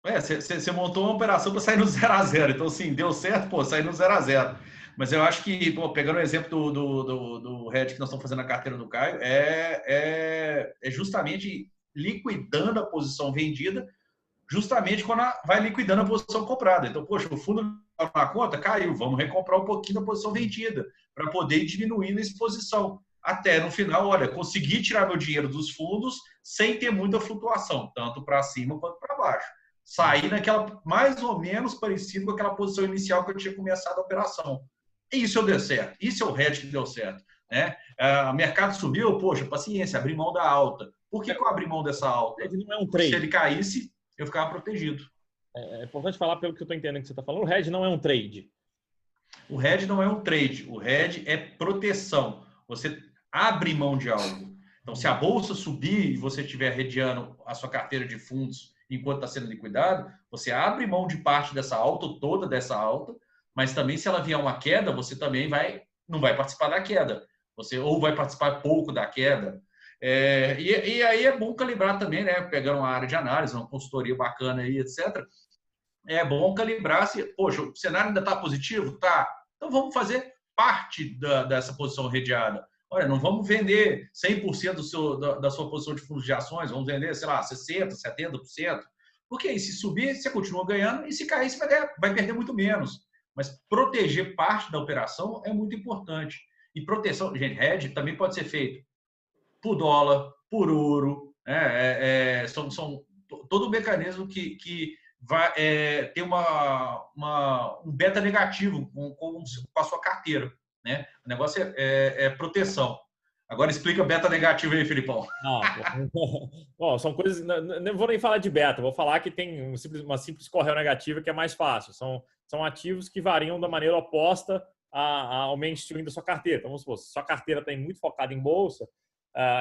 Você montou uma operação para sair no 0-0. Então, sim, deu certo, pô, sair no 0-0. Mas eu acho que, pô, pegando o exemplo do hedge que nós estamos fazendo na carteira do Caio, é justamente liquidando a posição vendida, justamente quando vai liquidando a posição comprada. Então, poxa, o fundo na conta caiu, vamos recomprar um pouquinho da posição vendida para poder ir diminuindo a exposição. Até no final, olha, conseguir tirar meu dinheiro dos fundos sem ter muita flutuação, tanto para cima quanto para baixo. Sair naquela mais ou menos parecido com aquela posição inicial que eu tinha começado a operação. E isso deu certo. Isso é o hedge que deu certo. Né? O mercado subiu, poxa, paciência, abri mão da alta. Por que eu abri mão dessa alta? Não é um trade. Se ele caísse, eu ficava protegido. É importante falar pelo que eu estou entendendo que você está falando. O hedge não é um trade. O hedge não é um trade. O hedge é proteção. Você abre mão de algo. Então, se a bolsa subir e você estiver hedgeando a sua carteira de fundos enquanto está sendo liquidado, você abre mão de parte dessa alta, toda dessa alta, mas também se ela vier uma queda, você também não vai participar da queda. Você ou vai participar pouco da queda. E aí é bom calibrar também, né? Pegando uma área de análise, uma consultoria bacana aí, etc. É bom calibrar se, poxa, o cenário ainda está positivo? Tá. Então vamos fazer parte dessa posição redeada. Olha, não vamos vender 100% da sua posição de fundos de ações, vamos vender, sei lá, 60%, 70%. Porque aí, se subir, você continua ganhando, e se cair, você vai perder muito menos. Mas proteger parte da operação é muito importante. E proteção, gente, hedge também pode ser feito por dólar, por ouro, são todo um mecanismo que vai ter um beta negativo com a sua carteira. Né? O negócio é proteção. Agora explica beta negativo aí, Filipão. Bom, são coisas. Não vou nem falar de beta, vou falar que tem uma simples correio negativa que é mais fácil. São ativos que variam da maneira oposta ao mainstream da sua carteira. Então, vamos supor, se sua carteira está muito focada em bolsa,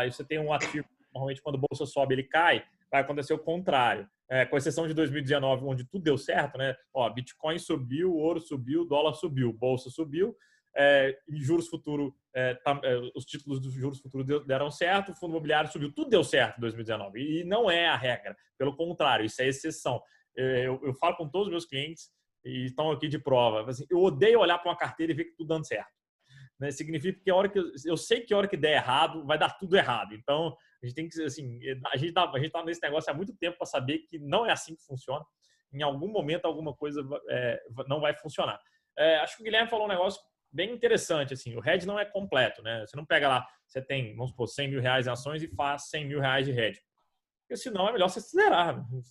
e você tem um ativo, normalmente quando a bolsa sobe, ele cai, vai acontecer o contrário. Com exceção de 2019, onde tudo deu certo, né? Bitcoin subiu, ouro subiu, dólar subiu, bolsa subiu. Juros futuros, os títulos dos juros futuros deram certo, o fundo imobiliário subiu, tudo deu certo em 2019. E não é a regra, pelo contrário, isso é exceção. Eu falo com todos os meus clientes e estão aqui de prova. Assim, eu odeio olhar para uma carteira e ver que tudo dando certo. Né? Significa que a hora que eu sei que a hora que der errado, vai dar tudo errado. Então, a gente tem que, assim, a gente tá nesse negócio há muito tempo para saber que não é assim que funciona. Em algum momento, alguma coisa não vai funcionar. Acho que o Guilherme falou um negócio bem interessante, assim, o hedge não é completo, né? Você não pega lá, você tem, vamos supor, 100 mil reais em ações e faz 100 mil reais de hedge. Porque senão é melhor você se zerar. Né?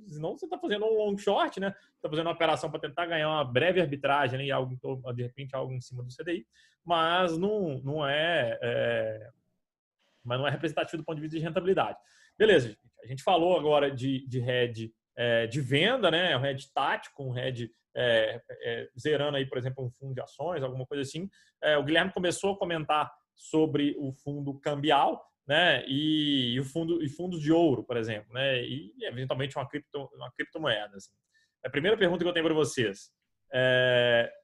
Senão você está fazendo um long short, né? Está fazendo uma operação para tentar ganhar uma breve arbitragem, né? E algo, de repente algo em cima do CDI, mas não é representativo do ponto de vista de rentabilidade. Beleza, gente. A gente falou agora de hedge de venda, né? Um hedge tático, um hedge zerando aí, por exemplo, um fundo de ações, alguma coisa assim. O Guilherme começou a comentar sobre o fundo cambial, né? E fundos de ouro, por exemplo, né? E eventualmente uma criptomoeda. Assim. A primeira pergunta que eu tenho para vocês: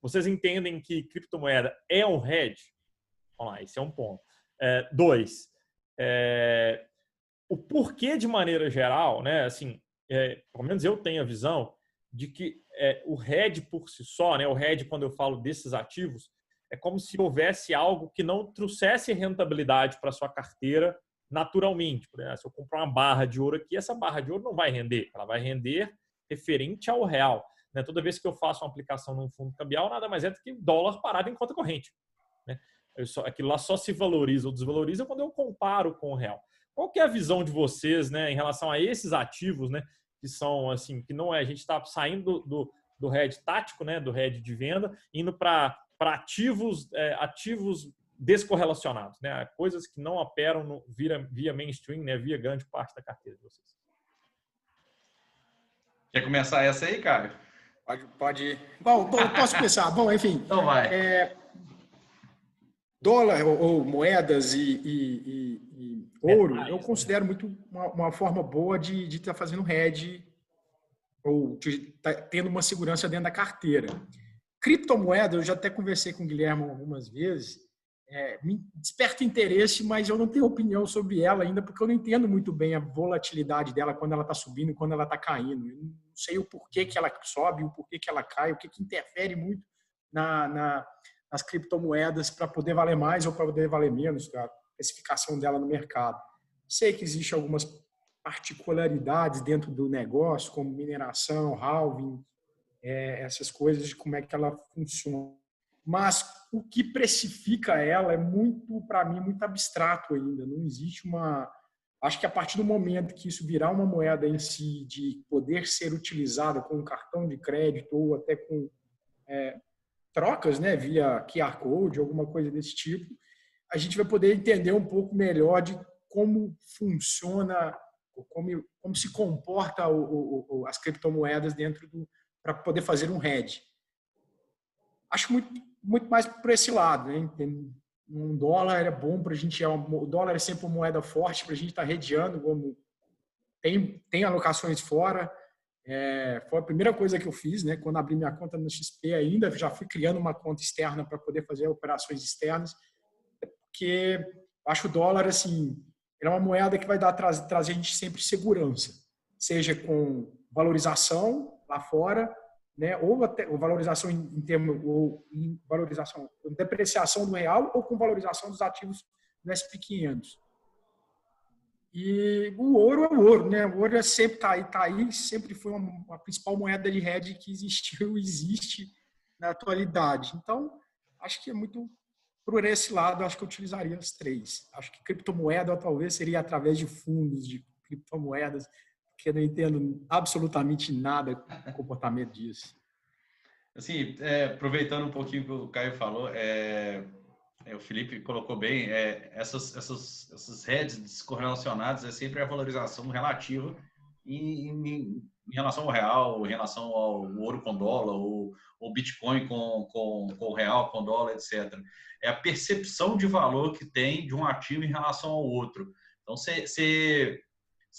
vocês entendem que criptomoeda é um hedge? Vamos lá, esse é um ponto. 2, o porquê de maneira geral, né? Assim, pelo menos eu tenho a visão de que o hedge por si só, né? O hedge, quando eu falo desses ativos, é como se houvesse algo que não trouxesse rentabilidade para sua carteira naturalmente. Por exemplo, se eu comprar uma barra de ouro aqui, essa barra de ouro não vai render. Ela vai render referente ao real. Né? Toda vez que eu faço uma aplicação num fundo cambial, nada mais é do que dólar parado em conta corrente. Né? Aquilo lá só se valoriza ou desvaloriza quando eu comparo com o real. Qual que é a visão de vocês, né, em relação a esses ativos, né, que são assim, que não é, a gente está saindo do hedge tático, né, do hedge de venda, indo para ativos descorrelacionados, né, coisas que não operam via mainstream, né, via grande parte da carteira de vocês. Quer começar essa aí, Caio? Pode ir. Bom, posso começar. Bom, enfim. Então vai. Dólar ou moedas e ouro, eu considero muito uma forma boa de estar fazendo hedge ou de estar tendo uma segurança dentro da carteira. Criptomoeda, eu já até conversei com o Guilherme algumas vezes, me desperta interesse, mas eu não tenho opinião sobre ela ainda, porque eu não entendo muito bem a volatilidade dela, quando ela está subindo e quando ela está caindo. Eu não sei o porquê que ela sobe, o porquê que ela cai, o que interfere muito nas criptomoedas para poder valer mais ou para poder valer menos, a precificação dela no mercado. Sei que existem algumas particularidades dentro do negócio, como mineração, halving, essas coisas, de como é que ela funciona. Mas o que precifica ela é muito, para mim, muito abstrato ainda. Não existe uma... Acho que a partir do momento que isso virar uma moeda em si, de poder ser utilizada com um cartão de crédito ou até com trocas, né, via QR Code, alguma coisa desse tipo, a gente vai poder entender um pouco melhor de como funciona, como se comporta as criptomoedas dentro para poder fazer um hedge. Acho muito mais por esse lado, né? Um dólar é bom para a gente, o dólar é sempre uma moeda forte para a gente estar hedgeando, como tem alocações fora. Foi a primeira coisa que eu fiz, né? Quando abri minha conta no XP ainda, já fui criando uma conta externa para poder fazer operações externas, porque acho o dólar, assim, é uma moeda que vai trazer a gente sempre segurança, seja com valorização lá fora, né, ou até valorização em termos, ou em valorização, depreciação do real, ou com valorização dos ativos do SP500. E o ouro é o ouro, né? O ouro sempre está aí, sempre foi a principal moeda de hedge que existiu e existe na atualidade. Então, acho que é muito por esse lado, acho que eu utilizaria as três. Acho que criptomoeda talvez seria através de fundos de criptomoedas, porque eu não entendo absolutamente nada do comportamento disso. Assim, aproveitando um pouquinho o que o Caio falou, o Felipe colocou bem, essas redes descorrelacionadas é sempre a valorização relativa em relação ao real, em relação ao ouro com dólar, ou Bitcoin com o real, com dólar, etc. É a percepção de valor que tem de um ativo em relação ao outro. Então, você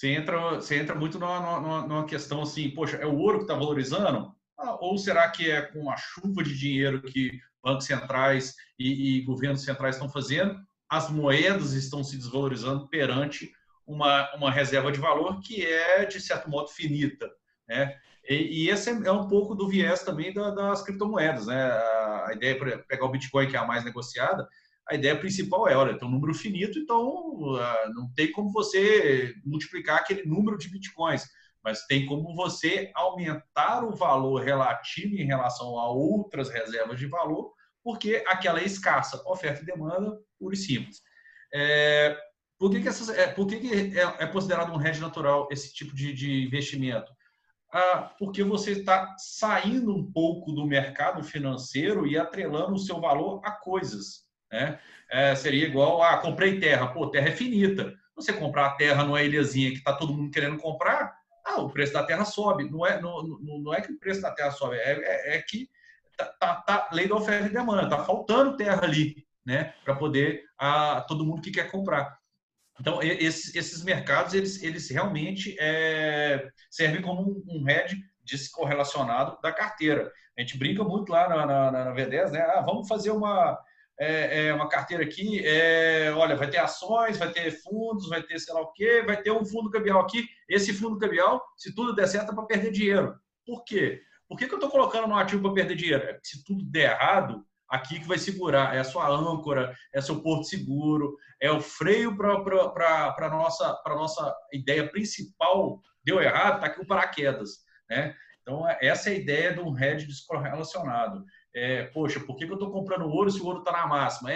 entra muito numa questão assim, poxa, é o ouro que está valorizando? Ou será que é com a chuva de dinheiro que bancos centrais e governos centrais estão fazendo, as moedas estão se desvalorizando perante uma reserva de valor que é, de certo modo, finita, né? E esse é um pouco do viés também das criptomoedas, né? A ideia, para pegar o Bitcoin, que é a mais negociada, a ideia principal é, olha, tem um número finito, então não tem como você multiplicar aquele número de Bitcoins, mas tem como você aumentar o valor relativo em relação a outras reservas de valor, porque aquela é escassa, oferta e demanda, pura e simples. Por que é considerado um hedge natural esse tipo de investimento? Porque você está saindo um pouco do mercado financeiro e atrelando o seu valor a coisas, né? Seria igual, comprei terra. Pô, terra é finita. Você comprar a terra numa ilhazinha que está todo mundo querendo comprar, o preço da terra sobe. Não é que o preço da terra sobe, é que tá lei da oferta e demanda, está faltando terra ali, né? Para poder todo mundo que quer comprar. Então, esses mercados, eles realmente servem como um hedge descorrelacionado da carteira. A gente brinca muito lá na V10, né? Vamos fazer uma carteira aqui, olha, vai ter ações, vai ter fundos, vai ter sei lá o quê, vai ter um fundo cambial aqui. Esse fundo cambial, se tudo der certo, é para perder dinheiro. Por quê? Por que eu estou colocando no ativo para perder dinheiro? Se tudo der errado, aqui que vai segurar, é a sua âncora, é seu porto seguro, é o freio para a nossa ideia principal. Deu errado, está aqui o paraquedas, né? Então, essa é a ideia de um hedge descorrelacionado. Poxa, por que eu estou comprando ouro se o ouro está na máxima?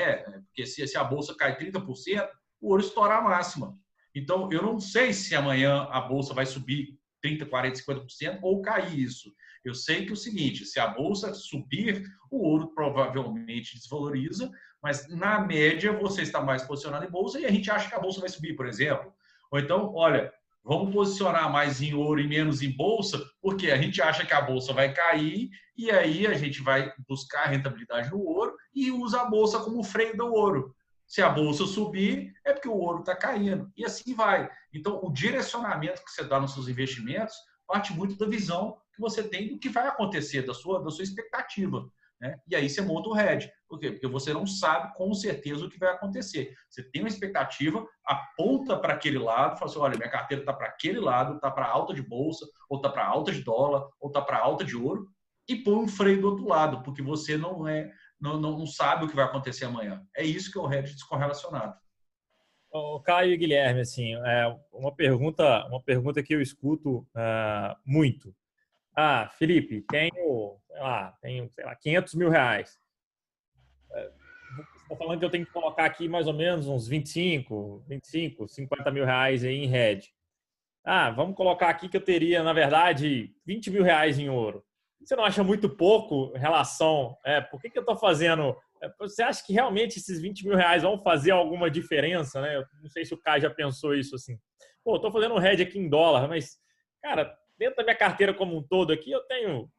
Porque se a bolsa cai 30%, o ouro estoura a máxima. Então, eu não sei se amanhã a bolsa vai subir 30%, 40%, 50% ou cair isso. Eu sei que é o seguinte, se a bolsa subir, o ouro provavelmente desvaloriza, mas na média você está mais posicionado em bolsa e a gente acha que a bolsa vai subir, por exemplo. Ou então, olha, vamos posicionar mais em ouro e menos em bolsa, porque a gente acha que a bolsa vai cair e aí a gente vai buscar rentabilidade no ouro e usa a bolsa como freio do ouro. Se a bolsa subir, é porque o ouro está caindo. E assim vai. Então, o direcionamento que você dá nos seus investimentos parte muito da visão que você tem do que vai acontecer, da sua expectativa. né? E aí você monta o hedge. Por quê? Porque você não sabe com certeza o que vai acontecer. Você tem uma expectativa, aponta para aquele lado, fala assim, olha, minha carteira está para aquele lado, está para alta de bolsa, ou está para alta de dólar, ou está para alta de ouro, e põe um freio do outro lado, porque você não sabe o que vai acontecer amanhã. É isso que é o hedge descorrelacionado. O Caio e Guilherme, assim, uma pergunta que eu escuto muito. Felipe, tenho, sei lá, 500 mil reais. Você está falando que eu tenho que colocar aqui mais ou menos uns 25, 50 mil reais aí em hedge. Vamos colocar aqui que eu teria, na verdade, 20 mil reais em ouro. Você não acha muito pouco em relação... por que eu estou fazendo... Você acha que realmente esses 20 mil reais vão fazer alguma diferença, né? Eu não sei se o Caio já pensou isso assim. Pô, estou fazendo um hedge aqui em dólar, mas, cara, dentro da minha carteira como um todo aqui, eu tenho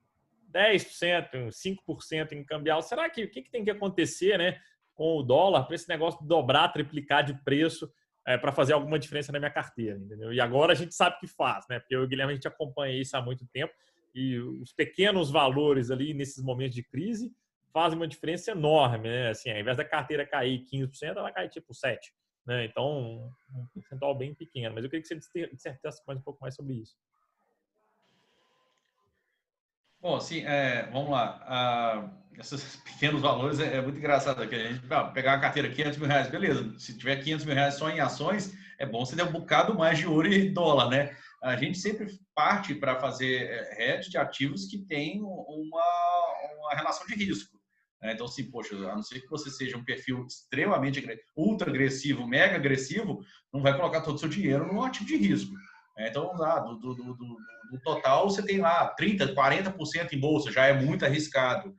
10%, 5% em cambial. Será que o que tem que acontecer, né, com o dólar para esse negócio de dobrar, triplicar de preço para fazer alguma diferença na minha carteira, entendeu? E agora a gente sabe que faz, né? Porque eu e o Guilherme, a gente acompanha isso há muito tempo e os pequenos valores ali nesses momentos de crise fazem uma diferença enorme, né? Assim, ao invés da carteira cair 15%, ela cai tipo 7%, né? Então, um percentual bem pequeno. Mas eu queria que você dissesse mais um pouco mais sobre isso. Bom, assim, vamos lá. Esses pequenos valores é muito engraçado aqui. A gente pegar uma carteira de 500 mil reais, beleza. Se tiver 500 mil reais só em ações, é bom você ter um bocado mais de ouro e dólar, né? A gente sempre parte para fazer hedge de ativos que tem uma relação de risco. Então, assim, poxa, a não ser que você seja um perfil extremamente ultra agressivo, mega agressivo, não vai colocar todo o seu dinheiro num ativo de risco. Então, do total, você tem lá 30%, 40% em bolsa, já é muito arriscado.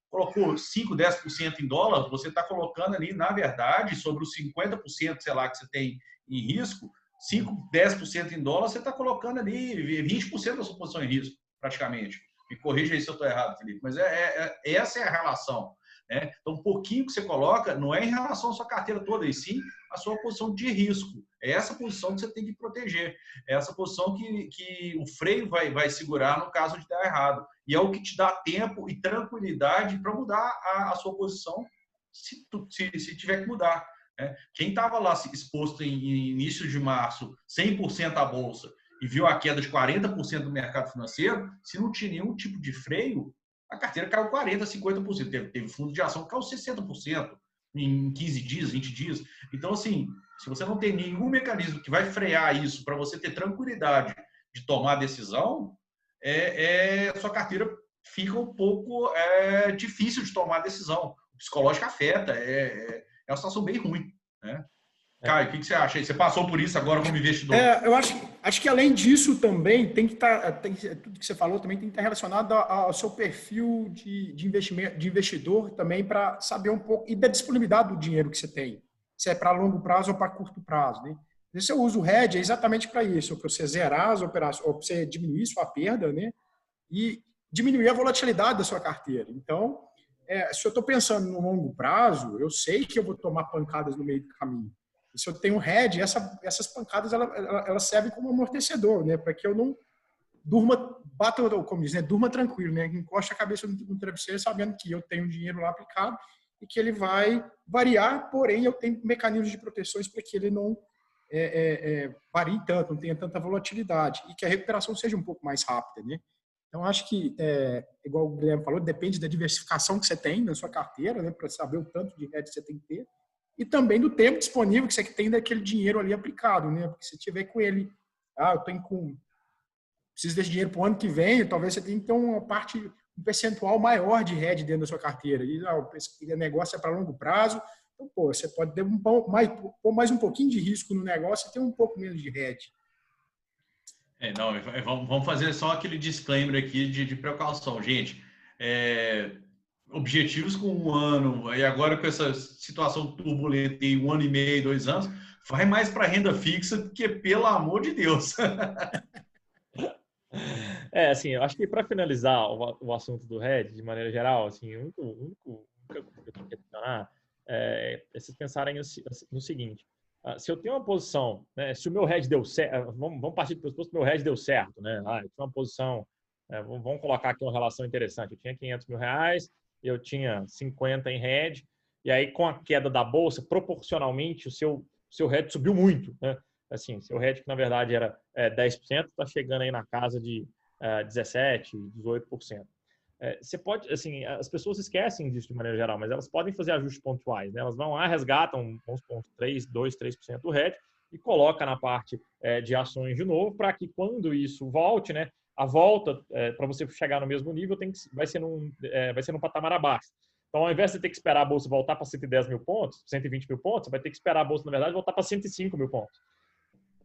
Colocou 5%, 10% em dólar, você está colocando ali, na verdade, sobre os 50%, sei lá, que você tem em risco, 5%, 10% em dólar, você está colocando ali 20% da sua posição em risco, praticamente. Me corrija aí se eu estou errado, Felipe, mas essa é a relação. Né? Então, um pouquinho que você coloca não é em relação à sua carteira toda, e sim a sua posição de risco. É essa posição que você tem que proteger. É essa posição que o freio vai segurar no caso de dar errado. E é o que te dá tempo e tranquilidade para mudar a sua posição se tiver que mudar. Né? Quem estava lá exposto em início de março 100% à bolsa e viu a queda de 40% do mercado financeiro, se não tinha nenhum tipo de freio, a carteira caiu 40%, 50%. Teve fundo de ação que caiu 60% em 15 dias, 20 dias. Então, assim, se você não tem nenhum mecanismo que vai frear isso para você ter tranquilidade de tomar a decisão, sua carteira fica um pouco difícil de tomar a decisão. O psicológico afeta, é uma situação bem ruim, né? Caio, o que você acha aí? Você passou por isso agora como investidor. Eu acho que além disso também tem que estar, tudo que você falou também tem que estar relacionado ao seu perfil de investimento, de investidor também, para saber um pouco e da disponibilidade do dinheiro que você tem, se é para longo prazo ou para curto prazo, né? Se eu uso o hedge é exatamente para isso, para você zerar as operações, ou para você diminuir sua perda, né? E diminuir a volatilidade da sua carteira. Então, se eu estou pensando no longo prazo, eu sei que eu vou tomar pancadas no meio do caminho. E se eu tenho um hedge, essas pancadas elas servem como amortecedor, né? Para que eu não durma, como diz, né? Durma tranquilo, né? Encoste a cabeça no travesseiro sabendo que eu tenho dinheiro lá aplicado e que ele vai variar, porém eu tenho mecanismos de proteções para que ele não varie tanto, não tenha tanta volatilidade e que a recuperação seja um pouco mais rápida, né? Então, acho que, igual o Guilherme falou, depende da diversificação que você tem na sua carteira, né? Para saber o tanto de hedge você tem que ter. E também do tempo disponível que você tem daquele dinheiro ali aplicado, né? Porque se tiver com ele, eu tenho preciso desse dinheiro para o ano que vem, talvez você tenha que ter um percentual maior de hedge dentro da sua carteira. E o negócio é para longo prazo, então, você pode ter pôr mais um pouquinho de risco no negócio e ter um pouco menos de hedge. Vamos fazer só aquele disclaimer aqui de precaução, gente. Objetivos com um ano, e agora com essa situação turbulenta em 1 ano e meio, 2 anos, vai mais para renda fixa do que, pelo amor de Deus. Assim, eu acho que para finalizar o assunto do hedge, de maneira geral, assim, o único que eu tenho que adicionar é vocês pensarem no seguinte: se eu tenho uma posição, né, se o meu hedge deu certo, vamos partir do pressuposto que o meu hedge deu certo, né? Eu tinha uma posição, vamos colocar aqui uma relação interessante. Eu tinha 500 mil reais, eu tinha 50 em hedge, e aí com a queda da bolsa, proporcionalmente, o seu hedge subiu muito, né? Assim, seu hedge, que na verdade era 10%, está chegando aí na casa de 17%, 18%. Você pode, assim, as pessoas esquecem disso de maneira geral, mas elas podem fazer ajustes pontuais, né? Elas vão lá, resgatam uns 3% do hedge e coloca na parte de ações de novo, para que quando isso volte, né, a volta para você chegar no mesmo nível vai ser num patamar abaixo. Então, ao invés de você ter que esperar a bolsa voltar para 110 mil pontos, 120 mil pontos, você vai ter que esperar a bolsa, na verdade, voltar para 105 mil pontos.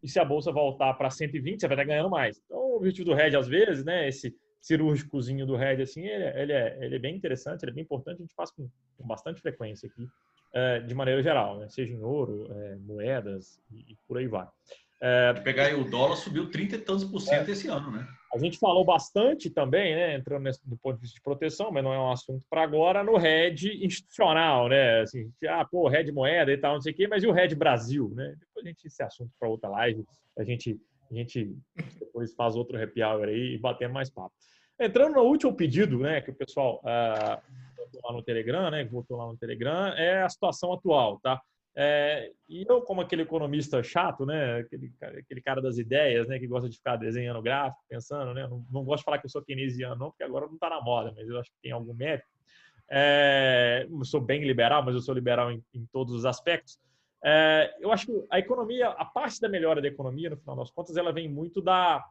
E se a bolsa voltar para 120, você vai estar ganhando mais. Então, o objetivo do hedge, às vezes, né, esse cirúrgicozinho do hedge, assim, ele é bem interessante, ele é bem importante, a gente faz com bastante frequência aqui, de maneira geral, né? Seja em ouro, moedas e por aí vai. Pegar aí, o dólar subiu 30 e tantos por cento esse ano, né? A gente falou bastante também, né, entrando do ponto de vista de proteção, mas não é um assunto para agora, no hedge institucional, né? Assim, hedge moeda e tal, não sei o quê, mas e o hedge Brasil, né? Depois a gente esse assunto para outra live, a gente depois faz outro happy hour aí e bater mais papo. Entrando no último pedido, né, que o pessoal botou lá no Telegram, né, que votou lá no Telegram, é a situação atual, tá? E eu, como aquele economista chato, né, aquele cara das ideias, né, que gosta de ficar desenhando gráfico, pensando, né, não gosto de falar que eu sou keynesiano, não, porque agora não está na moda, mas eu acho que tem algum mérito. Eu sou bem liberal, mas eu sou liberal em todos os aspectos. Eu acho que a economia, a parte da melhora da economia, no final das contas, ela vem muito da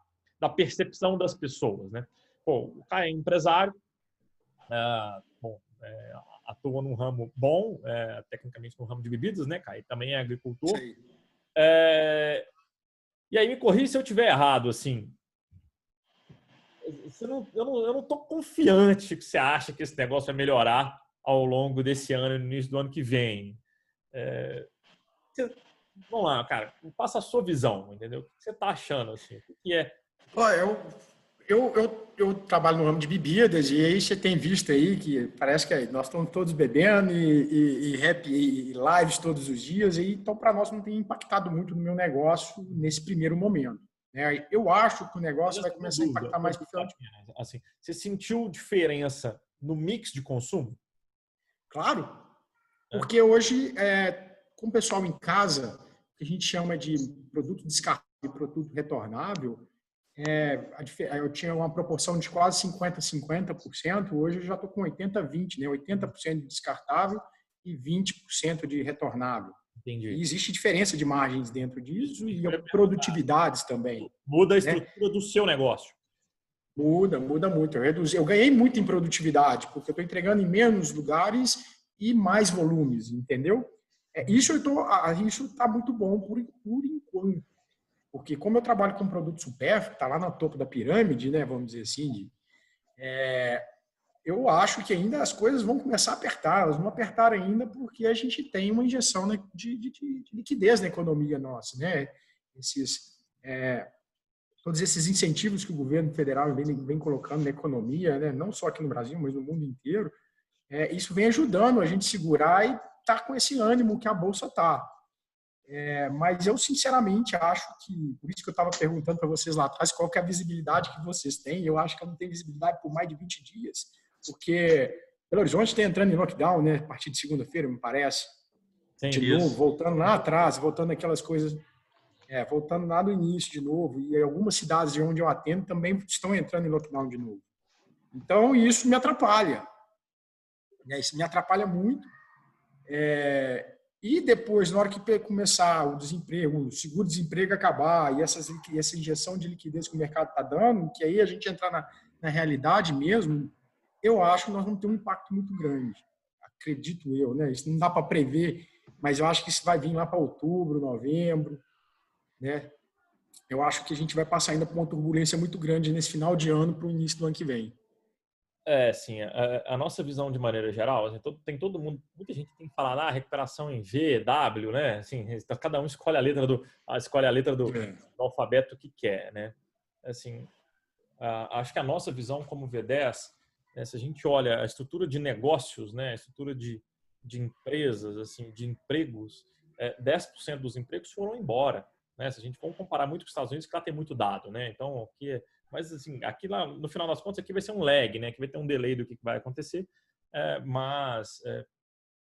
percepção das pessoas, né? Pô, o cara é empresário, atua num ramo bom, tecnicamente no ramo de bebidas, né, Caio? Também é agricultor. E aí me corrija se eu estiver errado, assim. Eu não estou confiante que você acha que esse negócio vai melhorar ao longo desse ano e no início do ano que vem. Vamos lá, cara, passa a sua visão, entendeu? O que você está achando, assim? O que é? Eu trabalho no ramo de bebidas e aí você tem visto aí que parece que nós estamos todos bebendo e lives todos os dias, e então para nós não tem impactado muito no meu negócio nesse primeiro momento, né? Eu acho que o negócio vai começar a impactar mais para frente. Assim, você sentiu diferença no mix de consumo? Claro, porque hoje, com o pessoal em casa, que a gente chama de produto descartável e produto retornável, eu tinha uma proporção de quase 50%, hoje eu já estou com 80-20%, né? 80% de descartável e 20% de retornável. Entendi. E existe diferença de margens dentro disso e produtividades também. Muda a estrutura do seu negócio. Muda muito. Eu ganhei muito em produtividade, porque eu estou entregando em menos lugares e mais volumes, entendeu? Isso está muito bom por enquanto. Porque como eu trabalho com produto supérfluo, está lá no topo da pirâmide, né, vamos dizer assim, eu acho que ainda as coisas vão começar a apertar. Elas vão apertar ainda porque a gente tem uma injeção de liquidez na economia nossa, né? Todos esses incentivos que o governo federal vem colocando na economia, né, não só aqui no Brasil, mas no mundo inteiro, isso vem ajudando a gente segurar e tá com esse ânimo que a bolsa está. Mas eu, sinceramente, acho que, por isso que eu estava perguntando para vocês lá atrás, qual que é a visibilidade que vocês têm. Eu acho que eu não tenho visibilidade por mais de 20 dias, porque Belo Horizonte está entrando em lockdown, né, a partir de segunda-feira, me parece. Sim, de novo, voltando lá atrás, voltando aquelas coisas, voltando lá do início de novo. E algumas cidades de onde eu atendo também estão entrando em lockdown de novo. Então, isso me atrapalha. Isso me atrapalha muito. E depois, na hora que começar o desemprego, o seguro-desemprego acabar e essa injeção de liquidez que o mercado está dando, que aí a gente entrar na realidade mesmo, eu acho que nós vamos ter um impacto muito grande. Acredito eu, né? Isso não dá para prever, mas eu acho que isso vai vir lá para outubro, novembro, né? Eu acho que a gente vai passar ainda por uma turbulência muito grande nesse final de ano para o início do ano que vem. Sim, a nossa visão de maneira geral, assim, tem todo mundo, muita gente tem que falar recuperação em V, W, né? Assim, cada um escolhe a letra do alfabeto que quer, né? Assim, acho que a nossa visão como V10, né, se a gente olha a estrutura de negócios, né, a estrutura de empresas, assim, de empregos, 10% dos empregos foram embora, né? Se a gente for comparar muito com os Estados Unidos, que lá tem muito dado, né? Então, aqui mas assim, aqui lá, no final das contas, aqui vai ser um lag, né? Aqui vai ter um delay do que vai acontecer. mas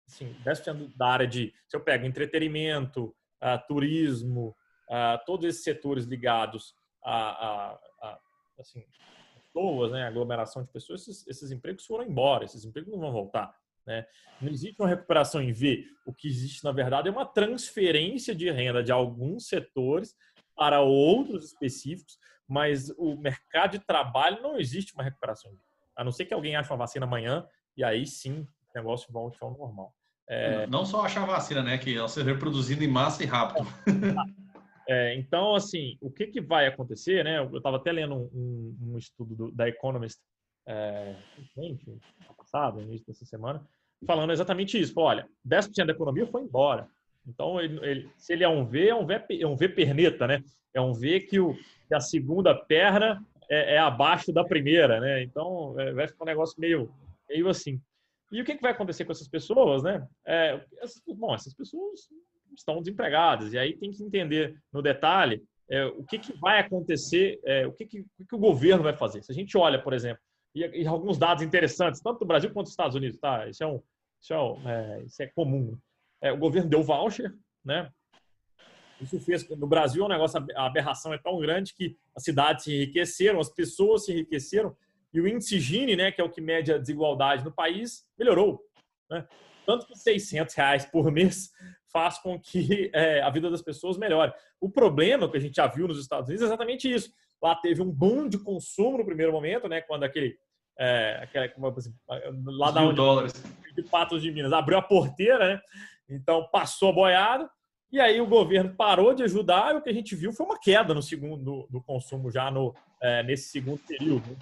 assim, 10% da área de, se eu pego entretenimento, turismo, todos esses setores ligados a assim, pessoas, né, aglomeração de pessoas, esses empregos foram embora, esses empregos não vão voltar. Né? Não existe uma recuperação em V. O que existe, na verdade, é uma transferência de renda de alguns setores para outros específicos, mas o mercado de trabalho não existe uma recuperação em V. A não ser que alguém ache uma vacina amanhã e aí sim o negócio volte ao normal. Não só achar vacina, né? Que ela se reproduzindo em massa e rápido. Então, assim, o que vai acontecer, né? Eu estava até lendo um estudo da Economist passado, no início dessa semana, falando exatamente isso. Olha, 10% da economia foi embora. Então, se ele é um V, é um V perneta, né? É um V que a segunda perna é abaixo da primeira, né? Então, vai ficar um negócio meio assim. E o que vai acontecer com essas pessoas, né? Essas pessoas estão desempregadas. E aí tem que entender no detalhe o que vai acontecer, o que o governo vai fazer. Se a gente olha, por exemplo, e alguns dados interessantes, tanto do Brasil quanto dos Estados Unidos, tá? Isso é comum. O governo deu voucher, né? Isso fez, no Brasil, a aberração é tão grande que as cidades se enriqueceram, as pessoas se enriqueceram, e o índice Gini, né, que é o que mede a desigualdade no país, melhorou. Né? Tanto que R$600 por mês faz com que a vida das pessoas melhore. O problema que a gente já viu nos Estados Unidos é exatamente isso. Lá teve um boom de consumo no primeiro momento, né, quando lá da onde de Patos de Minas abriu a porteira, né? Então passou a boiada, e aí o governo parou de ajudar, e o que a gente viu foi uma queda no consumo já nesse segundo período.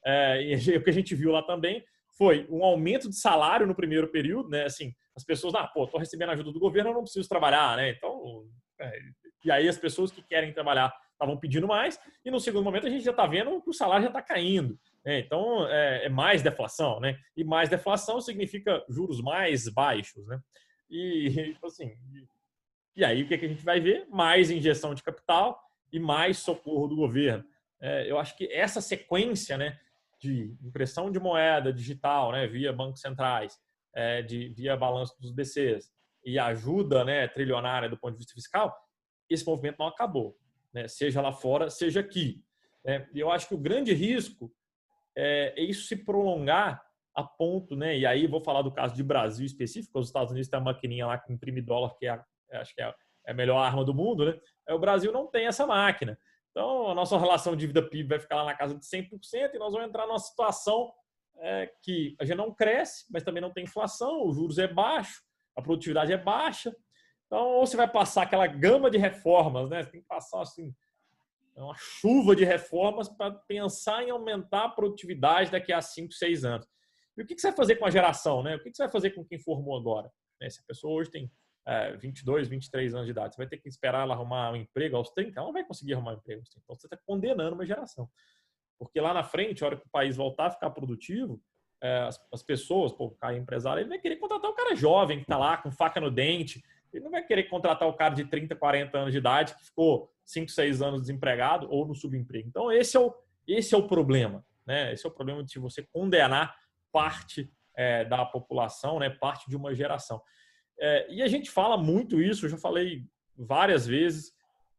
E o que a gente viu lá também foi um aumento de salário no primeiro período, né? Assim, as pessoas, tô recebendo ajuda do governo, eu não preciso trabalhar, né? Então, e aí as pessoas que querem trabalhar estavam pedindo mais, e no segundo momento a gente já está vendo que o salário já está caindo. Então, é mais deflação, né? E mais deflação significa juros mais baixos, né? E assim, e aí o que a gente vai ver? Mais injeção de capital e mais socorro do governo. Eu acho que essa sequência, né, de impressão de moeda digital, né, via bancos centrais, via balanço dos BCs e ajuda, né, trilionária do ponto de vista fiscal, esse movimento não acabou, né, seja lá fora, seja aqui. E eu acho que o grande risco é isso se prolongar a ponto, né, e aí vou falar do caso de Brasil específico, os Estados Unidos tem uma maquininha lá que imprime dólar, que acho que é a melhor arma do mundo, né? O Brasil não tem essa máquina. Então, a nossa relação dívida-PIB vai ficar lá na casa de 100% e nós vamos entrar numa situação que a gente não cresce, mas também não tem inflação, os juros é baixo, a produtividade é baixa. Então, ou você vai passar aquela gama de reformas, né? Você tem que passar assim, uma chuva de reformas para pensar em aumentar a produtividade daqui a 5, 6 anos. E o que você vai fazer com a geração, né? O que você vai fazer com quem formou agora? Se a pessoa hoje tem 22, 23 anos de idade, você vai ter que esperar ela arrumar um emprego aos 30, ela não vai conseguir arrumar um emprego aos 30. Então, você está condenando uma geração. Porque lá na frente, a hora que o país voltar a ficar produtivo, as pessoas, o cara empresário, ele vai querer contratar o cara jovem que está lá com faca no dente, ele não vai querer contratar o cara de 30, 40 anos de idade que ficou 5, 6 anos desempregado ou no subemprego. Então, esse é o problema. Né? Esse é o problema de você condenar parte da população, né? Parte de uma geração. E a gente fala muito isso, eu já falei várias vezes,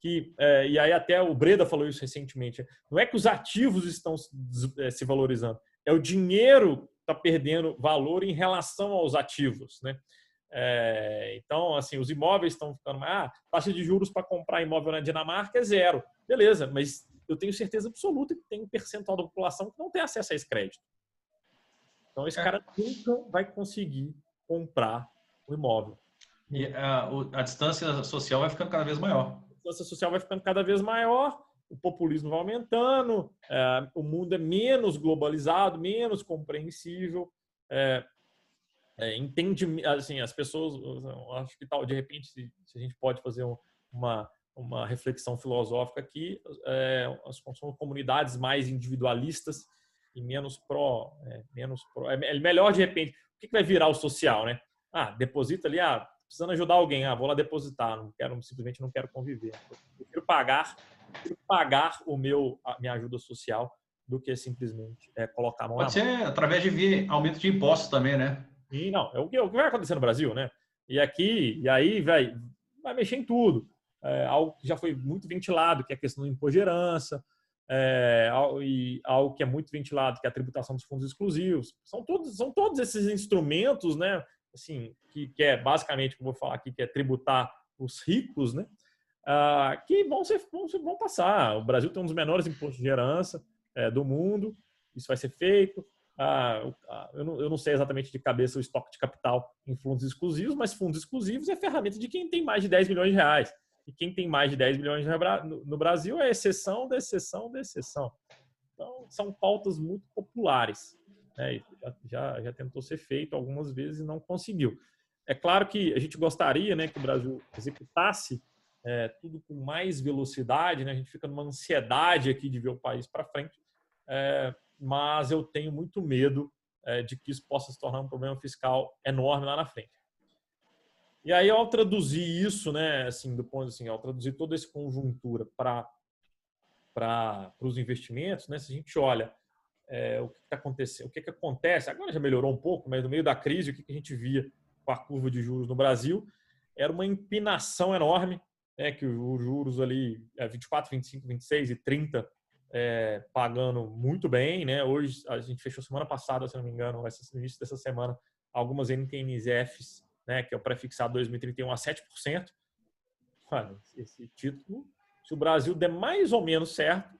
e aí até o Breda falou isso recentemente, não é que os ativos estão se valorizando, é o dinheiro que está perdendo valor em relação aos ativos. Né? Então, assim, os imóveis estão ficando... taxa de juros para comprar imóvel na Dinamarca é 0. Beleza, mas eu tenho certeza absoluta que tem um percentual da população que não tem acesso a esse crédito. Então, esse cara nunca vai conseguir comprar o imóvel. E a distância social vai ficando cada vez maior. A distância social vai ficando cada vez maior, o populismo vai aumentando, o mundo é menos globalizado, menos compreensível. Entende, assim, as pessoas, acho que tal, de repente, se a gente pode fazer uma reflexão filosófica aqui, são comunidades mais individualistas e menos pró. É melhor, de repente, o que vai virar o social, né? Deposita ali, precisando ajudar alguém, vou lá depositar, simplesmente não quero conviver. Eu prefiro pagar a minha ajuda social do que simplesmente colocar a mão na mão. Pode ser através de aumento de impostos também, né? E não, é o que vai acontecer no Brasil, né? E aí vai mexer em tudo. Algo que já foi muito ventilado, que é a questão do imposto de herança, e algo que é muito ventilado, que é a tributação dos fundos exclusivos. São todos esses instrumentos, né? Assim, que é basicamente, que eu vou falar aqui, que é tributar os ricos, né? Que vão passar. O Brasil tem um dos menores impostos de herança do mundo. Isso vai ser feito. Eu não sei exatamente de cabeça o estoque de capital em fundos exclusivos, mas fundos exclusivos é ferramenta de quem tem mais de 10 milhões de reais. E quem tem mais de 10 milhões no Brasil é exceção da exceção da exceção. Então, são pautas muito populares, né? Já tentou ser feito algumas vezes e não conseguiu. É claro que a gente gostaria, né, que o Brasil executasse tudo com mais velocidade, né? A gente fica numa ansiedade aqui de ver o país para frente, mas eu tenho muito medo de que isso possa se tornar um problema fiscal enorme lá na frente. E aí, ao traduzir isso, né, assim, do ponto assim, ao traduzir toda essa conjuntura para os investimentos, né, se a gente olha o que está acontecendo, o que acontece, agora já melhorou um pouco, mas no meio da crise, o que a gente via com a curva de juros no Brasil era uma empinação enorme, que os juros ali 24, 25, 26 e 30 pagando muito bem, né? Hoje a gente fechou semana passada, se não me engano, no início dessa semana, algumas NTNs-Fs, né, que é o prefixado 2031 a 7%. Olha, esse título, se o Brasil der mais ou menos certo,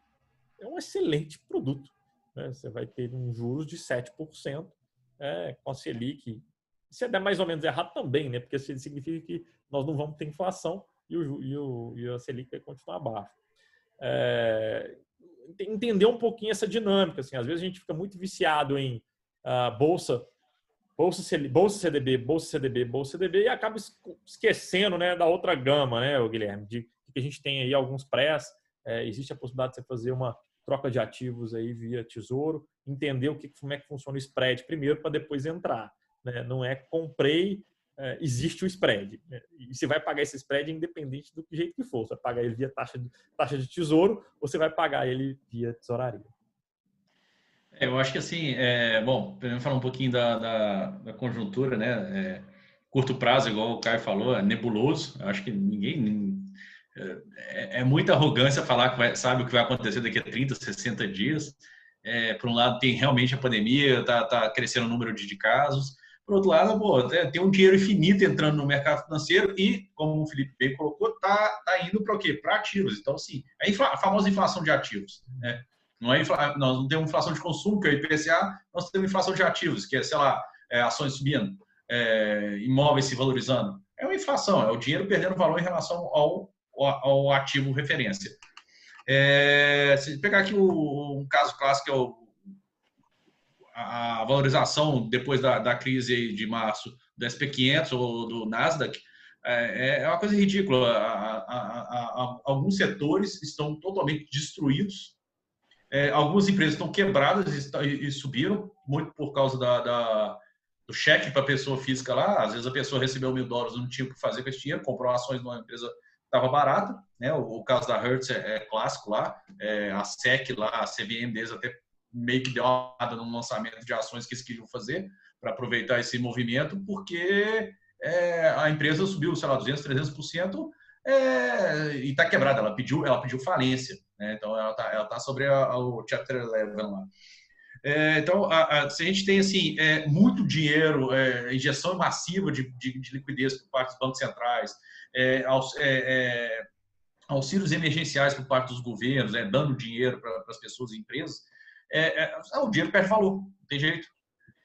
é um excelente produto, né? Você vai ter um juros de 7% com a Selic. Se der mais ou menos errado também, né? Porque isso significa que nós não vamos ter inflação e a Selic vai continuar abaixo. Entender um pouquinho essa dinâmica. Assim, às vezes a gente fica muito viciado em bolsa CDB, bolsa CDB, bolsa CDB e acaba esquecendo, né, da outra gama, né, Guilherme, de que a gente tem aí alguns prés. Existe a possibilidade de você fazer uma troca de ativos aí via tesouro, entender como é que funciona o spread primeiro para depois entrar, né? Não é comprei, existe o spread, né? E você vai pagar esse spread independente do jeito que for. Você vai pagar ele via taxa de tesouro ou você vai pagar ele via tesouraria. Eu acho que assim, bom, primeiro falar um pouquinho da conjuntura, né? Curto prazo, igual o Caio falou, é nebuloso. Eu acho que ninguém é muita arrogância falar que sabe o que vai acontecer daqui a 30, 60 dias. Por um lado, tem realmente a pandemia, tá crescendo o número de casos. Por outro lado, tem um dinheiro infinito entrando no mercado financeiro e, como o Felipe bem colocou, tá indo para o quê? Para ativos. Então, assim, a famosa inflação de ativos, né? Nós não temos inflação de consumo, que é o IPCA, nós temos inflação de ativos, que é, sei lá, ações subindo, imóveis se valorizando. É uma inflação, é o dinheiro perdendo valor em relação ao ativo referência. Se pegar aqui um caso clássico, que é a valorização depois da crise de março do SP500 ou do Nasdaq, é uma coisa ridícula. Alguns setores estão totalmente destruídos. Algumas empresas estão quebradas e subiram, muito por causa do cheque para a pessoa física lá. Às vezes a pessoa recebeu $1.000 e não tinha o que fazer com esse dinheiro, comprou ações de uma empresa que estava barata, né? O caso da Hertz é clássico lá, a SEC lá, a CVM deles até meio que deu uma olhada no lançamento de ações que eles queriam fazer para aproveitar esse movimento, porque a empresa subiu, sei lá, 200%, 300%, e está quebrada. Ela pediu falência, né? Então ela tá sobre o Chapter 11 lá. Então, se a gente tem assim muito dinheiro, injeção massiva de liquidez por parte dos bancos centrais, auxílios emergenciais por parte dos governos, dando dinheiro para as pessoas e empresas, o dinheiro perde valor, não tem jeito.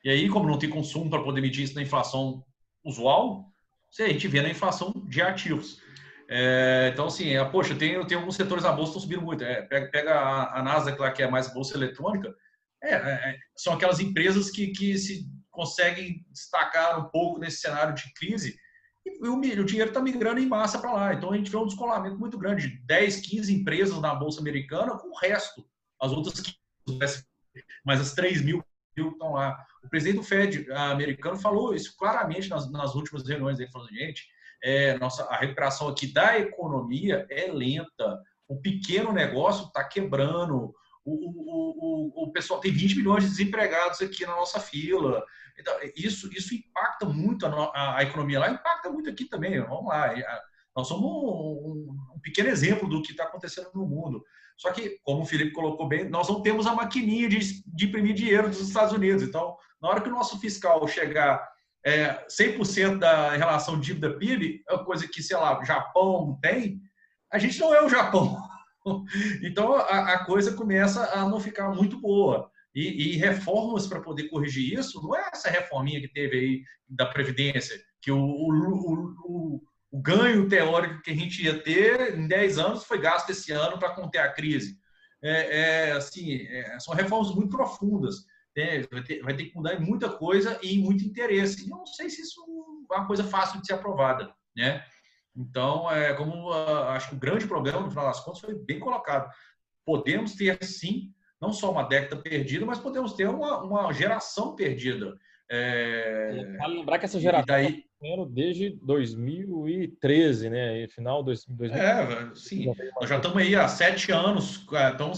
E aí, como não tem consumo para poder medir isso na inflação usual, a gente vê na inflação de ativos. Então, assim, poxa, tem alguns setores da bolsa que estão subindo muito. Pega a Nasdaq lá, que é mais bolsa eletrônica, são aquelas empresas que se conseguem destacar um pouco nesse cenário de crise, e o dinheiro está migrando em massa para lá. Então, a gente vê um descolamento muito grande de 10, 15 empresas na bolsa americana com o resto, as outras 15, mas as 3 mil que estão lá. O presidente do Fed americano falou isso claramente nas últimas reuniões. Ele falou, gente, a recuperação aqui da economia é lenta, o pequeno negócio está quebrando, o pessoal tem 20 milhões de desempregados aqui na nossa fila. Então, isso impacta muito a economia lá, impacta muito aqui também. Vamos lá, nós somos um pequeno exemplo do que está acontecendo no mundo. Só que, como o Felipe colocou bem, nós não temos a maquininha de imprimir dinheiro dos Estados Unidos. Então, na hora que o nosso fiscal chegar 100% da relação dívida-PIB, é uma coisa que, sei lá, o Japão tem, a gente não é o Japão. Então, a coisa começa a não ficar muito boa. E reformas para poder corrigir isso, não é essa reforminha que teve aí da Previdência, que o ganho teórico que a gente ia ter em 10 anos foi gasto esse ano para conter a crise. São reformas muito profundas. Vai ter que mudar em muita coisa e em muito interesse. E eu não sei se isso é uma coisa fácil de ser aprovada, né? Então, acho que o grande problema, no final das contas, foi bem colocado. Podemos ter, sim, não só uma década perdida, mas podemos ter uma geração perdida. Vale lembrar que essa geração está desde 2013, né? Final de 2013. Sim. Nós já estamos aí há 7 anos. Então,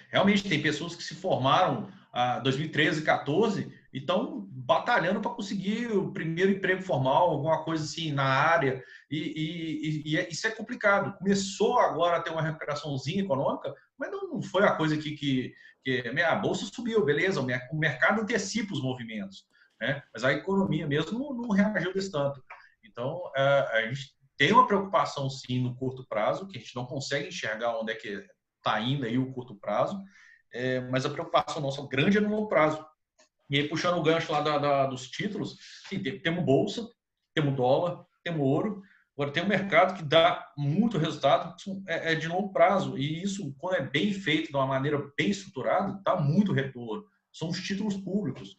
realmente, tem pessoas que se formaram em 2013, 2014 e estão batalhando para conseguir o primeiro emprego formal, alguma coisa assim na área. E isso é complicado. Começou agora a ter uma recuperaçãozinha econômica, mas não foi a coisa que a bolsa subiu, beleza, o mercado antecipa os movimentos, né? Mas a economia mesmo não reagiu desse tanto. Então, a gente tem uma preocupação, sim, no curto prazo, que a gente não consegue enxergar onde é que está indo aí o curto prazo, mas a preocupação nossa grande é no longo prazo. E aí, puxando o gancho lá dos títulos, sim, temos bolsa, temos dólar, temos ouro. Agora, tem um mercado que dá muito resultado, é de longo prazo. E isso, quando é bem feito, de uma maneira bem estruturada, dá muito retorno. São os títulos públicos,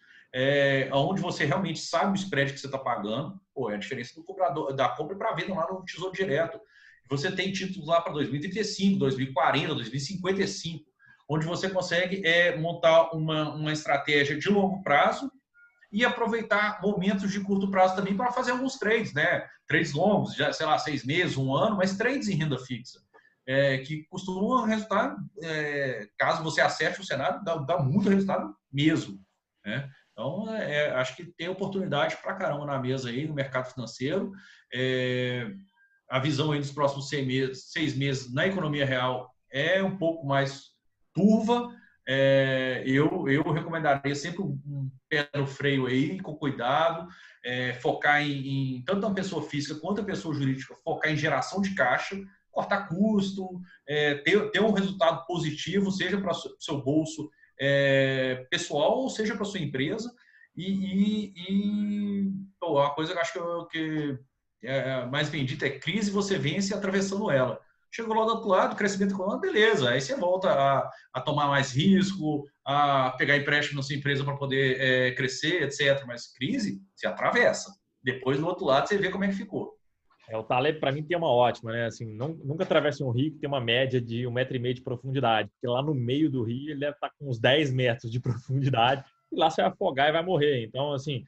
onde você realmente sabe o spread que você está pagando. É a diferença do comprador, da compra para a venda lá no Tesouro Direto. Você tem títulos lá para 2035, 2040, 2055, onde você consegue montar uma estratégia de longo prazo e aproveitar momentos de curto prazo também para fazer alguns trades, né? Trades longos, já, sei lá, 6 meses, 1 ano, mas trades em renda fixa, que costumam resultar, caso você acerte o cenário, dá muito resultado mesmo, né? Então, acho que tem oportunidade para caramba na mesa aí no mercado financeiro. A visão aí dos próximos 6 meses na economia real é um pouco mais turva. Eu recomendaria sempre um pé no freio aí, com cuidado, focar tanto a pessoa física quanto a pessoa jurídica, focar em geração de caixa, cortar custo, ter um resultado positivo, seja para o seu bolso pessoal ou seja para a sua empresa. Uma coisa que eu acho que é mais bendita é crise, você vence atravessando ela. Chegou lá do outro lado, crescimento econômico, beleza. Aí você volta a tomar mais risco, a pegar empréstimo na sua empresa para poder crescer, etc. Mas crise, você atravessa. Depois, do outro lado, você vê como é que ficou. O Taleb, para mim, tem uma ótima, né? Assim, nunca atravesse um rio que tem uma média de 1,5 metro de profundidade. Porque lá no meio do rio, ele deve estar com uns 10 metros de profundidade. E lá você vai afogar e vai morrer. Então, assim,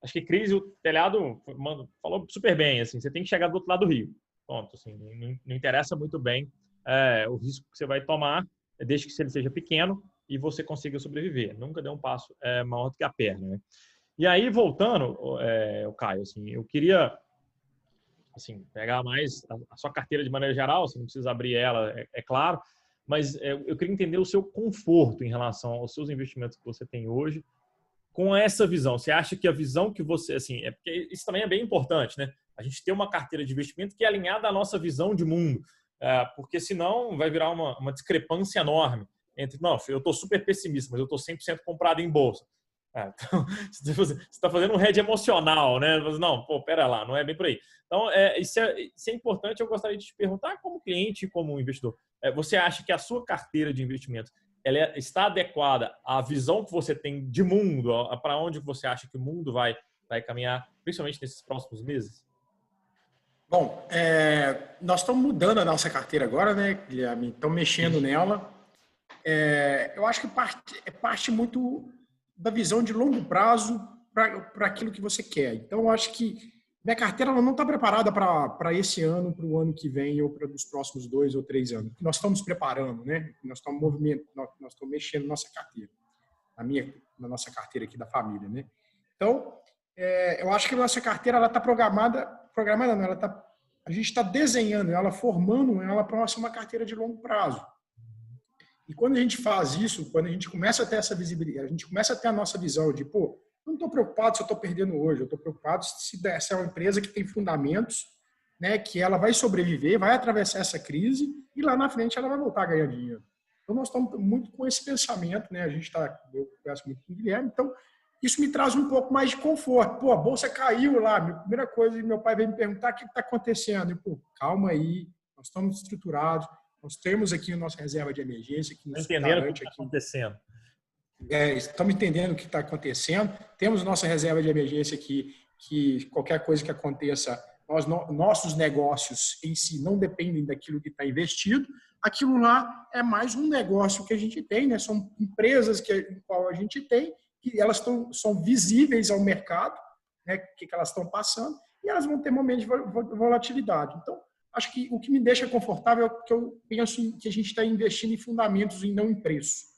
acho que crise, o Telhado falou super bem. Assim, você tem que chegar do outro lado do rio. Pronto, assim, não interessa muito bem o risco que você vai tomar, desde que ele seja pequeno e você consiga sobreviver. Nunca dê um passo maior do que a perna, né? E aí, voltando, Caio, assim, eu queria pegar mais a sua carteira de maneira geral, você não precisa abrir ela, é claro, mas eu queria entender o seu conforto em relação aos seus investimentos que você tem hoje com essa visão. Você acha que a visão que você... porque isso também é bem importante, né? A gente ter uma carteira de investimento que é alinhada à nossa visão de mundo, porque senão vai virar uma discrepância enorme entre, não, eu estou super pessimista, mas eu estou 100% comprado em bolsa. Então, você está fazendo um hedge emocional, né? Não, pera lá, não é bem por aí. Então, isso é importante. Eu gostaria de te perguntar, como cliente e como investidor, você acha que a sua carteira de investimentos ela está adequada à visão que você tem de mundo, para onde você acha que o mundo vai caminhar, principalmente nesses próximos meses? Bom, nós estamos mudando a nossa carteira agora, né, Guilherme? Estamos mexendo nela. Eu acho que parte muito da visão de longo prazo para aquilo que você quer. Então, eu acho que Minha carteira ela não está preparada para esse ano, para o ano que vem ou para os próximos 2 ou 3 anos. Nós estamos preparando, né? Nós estamos nós estamos mexendo na nossa carteira, na nossa carteira aqui da família, né? Então, eu acho que a nossa carteira ela está programada não, a gente está desenhando ela, formando ela para ser uma carteira de longo prazo. E quando a gente faz isso, quando a gente começa a ter essa visibilidade, a gente começa a ter a nossa visão de, pô, eu não estou preocupado se eu estou perdendo hoje, eu estou preocupado se é uma empresa que tem fundamentos, né, que ela vai sobreviver, vai atravessar essa crise e lá na frente ela vai voltar a ganhar dinheiro. Então nós estamos muito com esse pensamento, né? Eu converso muito com o Guilherme, então isso me traz um pouco mais de conforto. Pô, a bolsa caiu lá, a primeira coisa, meu pai veio me perguntar o que está acontecendo. Eu, pô, calma aí, nós estamos estruturados, nós temos aqui a nossa reserva de emergência que nos garante. O que está acontecendo. Estamos entendendo o que está acontecendo. Temos nossa reserva de emergência que qualquer coisa que aconteça, nossos negócios em si não dependem daquilo que está investido. Aquilo lá é mais um negócio que a gente tem, né? São empresas em qual a gente tem, que elas são visíveis ao mercado, né? O que elas estão passando, e elas vão ter momentos de volatilidade. Então, acho que o que me deixa confortável é que eu penso que a gente está investindo em fundamentos e não em preço.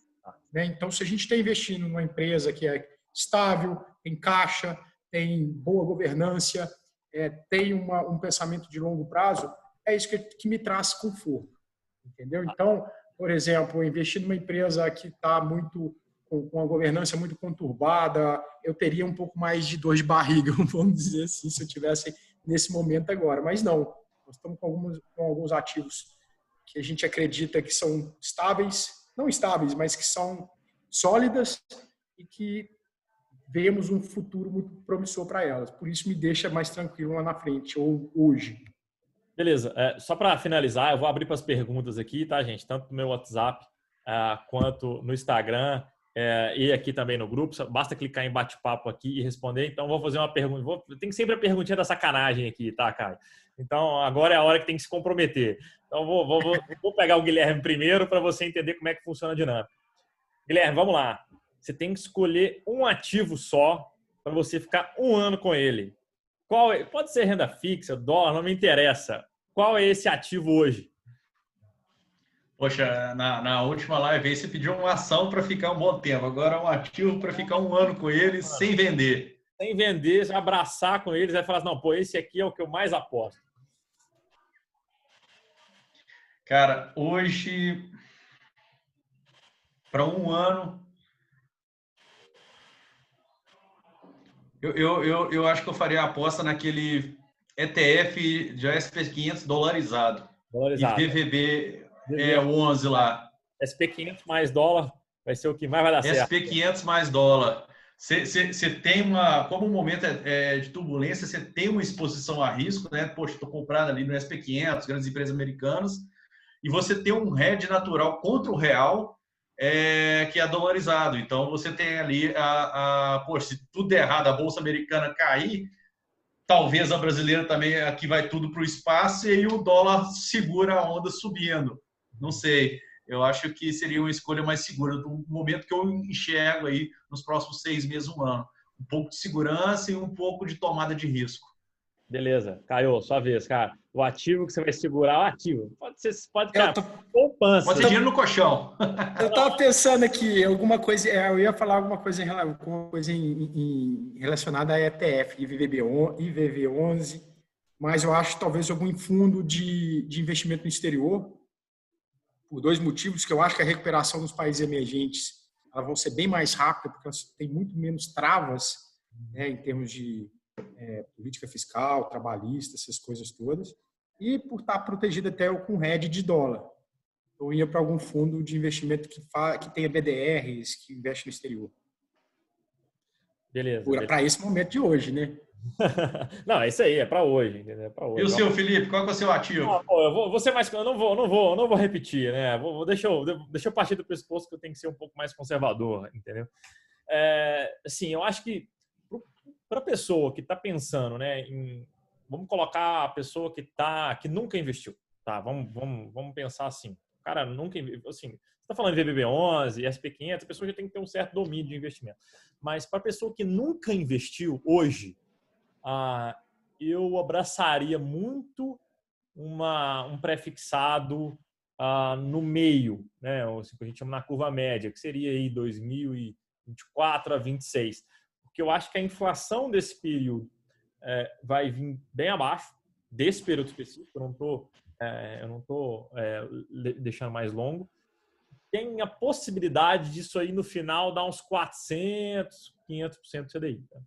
Né? Então, se a gente está investindo numa empresa que é estável, tem caixa, tem boa governança, tem um pensamento de longo prazo, é isso que me traz conforto. Entendeu? Então, por exemplo, investir numa empresa que está com uma governança muito conturbada, eu teria um pouco mais de dor de barriga, vamos dizer assim, se eu tivesse nesse momento agora. Mas não, nós estamos com alguns ativos que a gente acredita que são estáveis, não estáveis, mas que são sólidas e que vemos um futuro muito promissor para elas. Por isso me deixa mais tranquilo lá na frente, ou hoje. Beleza. Só para finalizar, eu vou abrir para as perguntas aqui, tá, gente? Tanto no meu WhatsApp quanto no Instagram e aqui também no grupo. Basta clicar em bate-papo aqui e responder. Então, vou fazer uma pergunta. Tem sempre a perguntinha da sacanagem aqui, tá, Caio? Então, agora é a hora que tem que se comprometer. Então, vou pegar o Guilherme primeiro para você entender como é que funciona a dinâmica. Guilherme, vamos lá. Você tem que escolher um ativo só para você ficar um ano com ele. Pode ser renda fixa, dólar, não me interessa. Qual é esse ativo hoje? Poxa, na última live aí você pediu uma ação para ficar um bom tempo. Agora é um ativo para ficar um ano com ele sem vender. Sem vender, você vai abraçar com eles, vai falar assim, não, pô, esse aqui é o que eu mais aposto. Cara, hoje, para um ano, eu acho que eu faria a aposta naquele ETF de SP500 dolarizado. E VVB 11 lá. SP500 mais dólar vai ser o que mais vai dar certo. SP500 mais dólar. Você tem como o momento é de turbulência, você tem uma exposição a risco, né? Poxa, estou comprado ali no SP500, grandes empresas americanas, e você tem um hedge natural contra o real, que é dolarizado. Então, você tem ali, poxa, se tudo der errado, a Bolsa Americana cair, talvez a brasileira também, aqui vai tudo para o espaço, e aí o dólar segura a onda subindo. Não sei. Eu acho que seria uma escolha mais segura do momento que eu enxergo aí nos próximos 6 meses, um ano. Um pouco de segurança e um pouco de tomada de risco. Beleza. Caio, sua vez, cara. O ativo que você vai segurar é o ativo. Pode ficar poupança. Pode ter dinheiro no colchão. Eu estava pensando aqui, alguma coisa, eu ia falar alguma coisa relacionada a ETF, IVV11, mas eu acho talvez algum fundo de investimento no exterior, por 2 motivos, que eu acho que a recuperação dos países emergentes elas vão ser bem mais rápida, porque elas têm muito menos travas, né, em termos de política fiscal, trabalhista, essas coisas todas, e por estar protegida até com hedge de dólar. Eu ia para algum fundo de investimento que tenha BDRs, que investe no exterior. Beleza. Para esse momento de hoje, né? Não, é isso aí, é para hoje, entendeu? É hoje. E o seu, Felipe, qual é o seu ativo? Eu vou ser mais, eu não vou repetir, né? Deixa eu partir do pressuposto que eu tenho que ser um pouco mais conservador, entendeu? Assim, eu acho que para a pessoa que está pensando, né, vamos colocar a pessoa que nunca investiu, tá? Vamos pensar assim. O cara nunca investiu, assim, você está falando de VBB11, SP500, a pessoa já tem que ter um certo domínio de investimento. Mas para a pessoa que nunca investiu hoje, eu abraçaria muito um pré-fixado no meio, né? Ou assim, que a gente chama na curva média, que seria aí 2024 a 26. Porque eu acho que a inflação desse período vai vir bem abaixo desse período específico. Eu não estou deixando mais longo. Tem a possibilidade disso aí no final dar uns 400, 500% do CDI. Tá?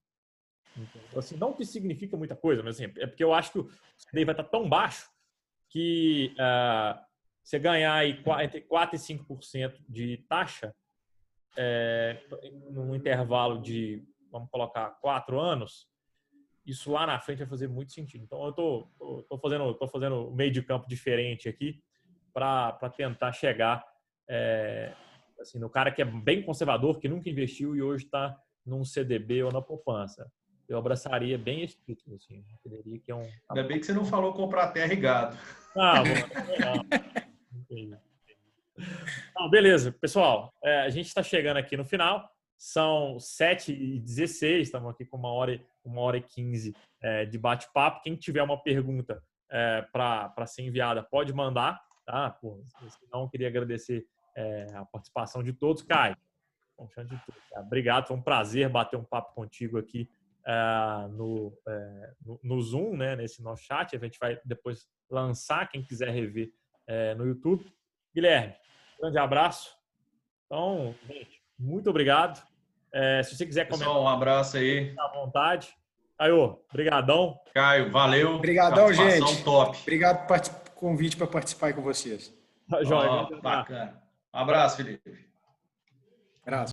Então, assim, não que significa muita coisa, mas assim, é porque eu acho que o CDI vai estar tão baixo que você ganhar aí entre 4% e 5% de taxa num intervalo de, vamos colocar, 4 anos, isso lá na frente vai fazer muito sentido. Então, eu tô fazendo um meio de campo diferente aqui para tentar chegar assim, no cara que é bem conservador, que nunca investiu e hoje está num CDB ou na poupança. Eu abraçaria bem esse título. Assim. Que é Ainda bem que você não falou comprar terra e gado. Não, beleza, pessoal. A gente está chegando aqui no final. São 7h16, estamos aqui com 1h15 de bate-papo. Quem tiver uma pergunta para ser enviada, pode mandar. Tá? Pô, não, queria agradecer a participação de todos. Caio, obrigado, foi um prazer bater um papo contigo aqui no Zoom, né, nesse nosso chat. A gente vai depois lançar, quem quiser rever no YouTube. Guilherme, grande abraço. Então, gente, muito obrigado. Se você quiser comentar, pessoal, um abraço aí. À vontade. Caio, brigadão. Caio, valeu. Obrigadão, gente. Top. Obrigado pelo convite para participar aí com vocês. Bacana. Um abraço, Felipe. Abraço.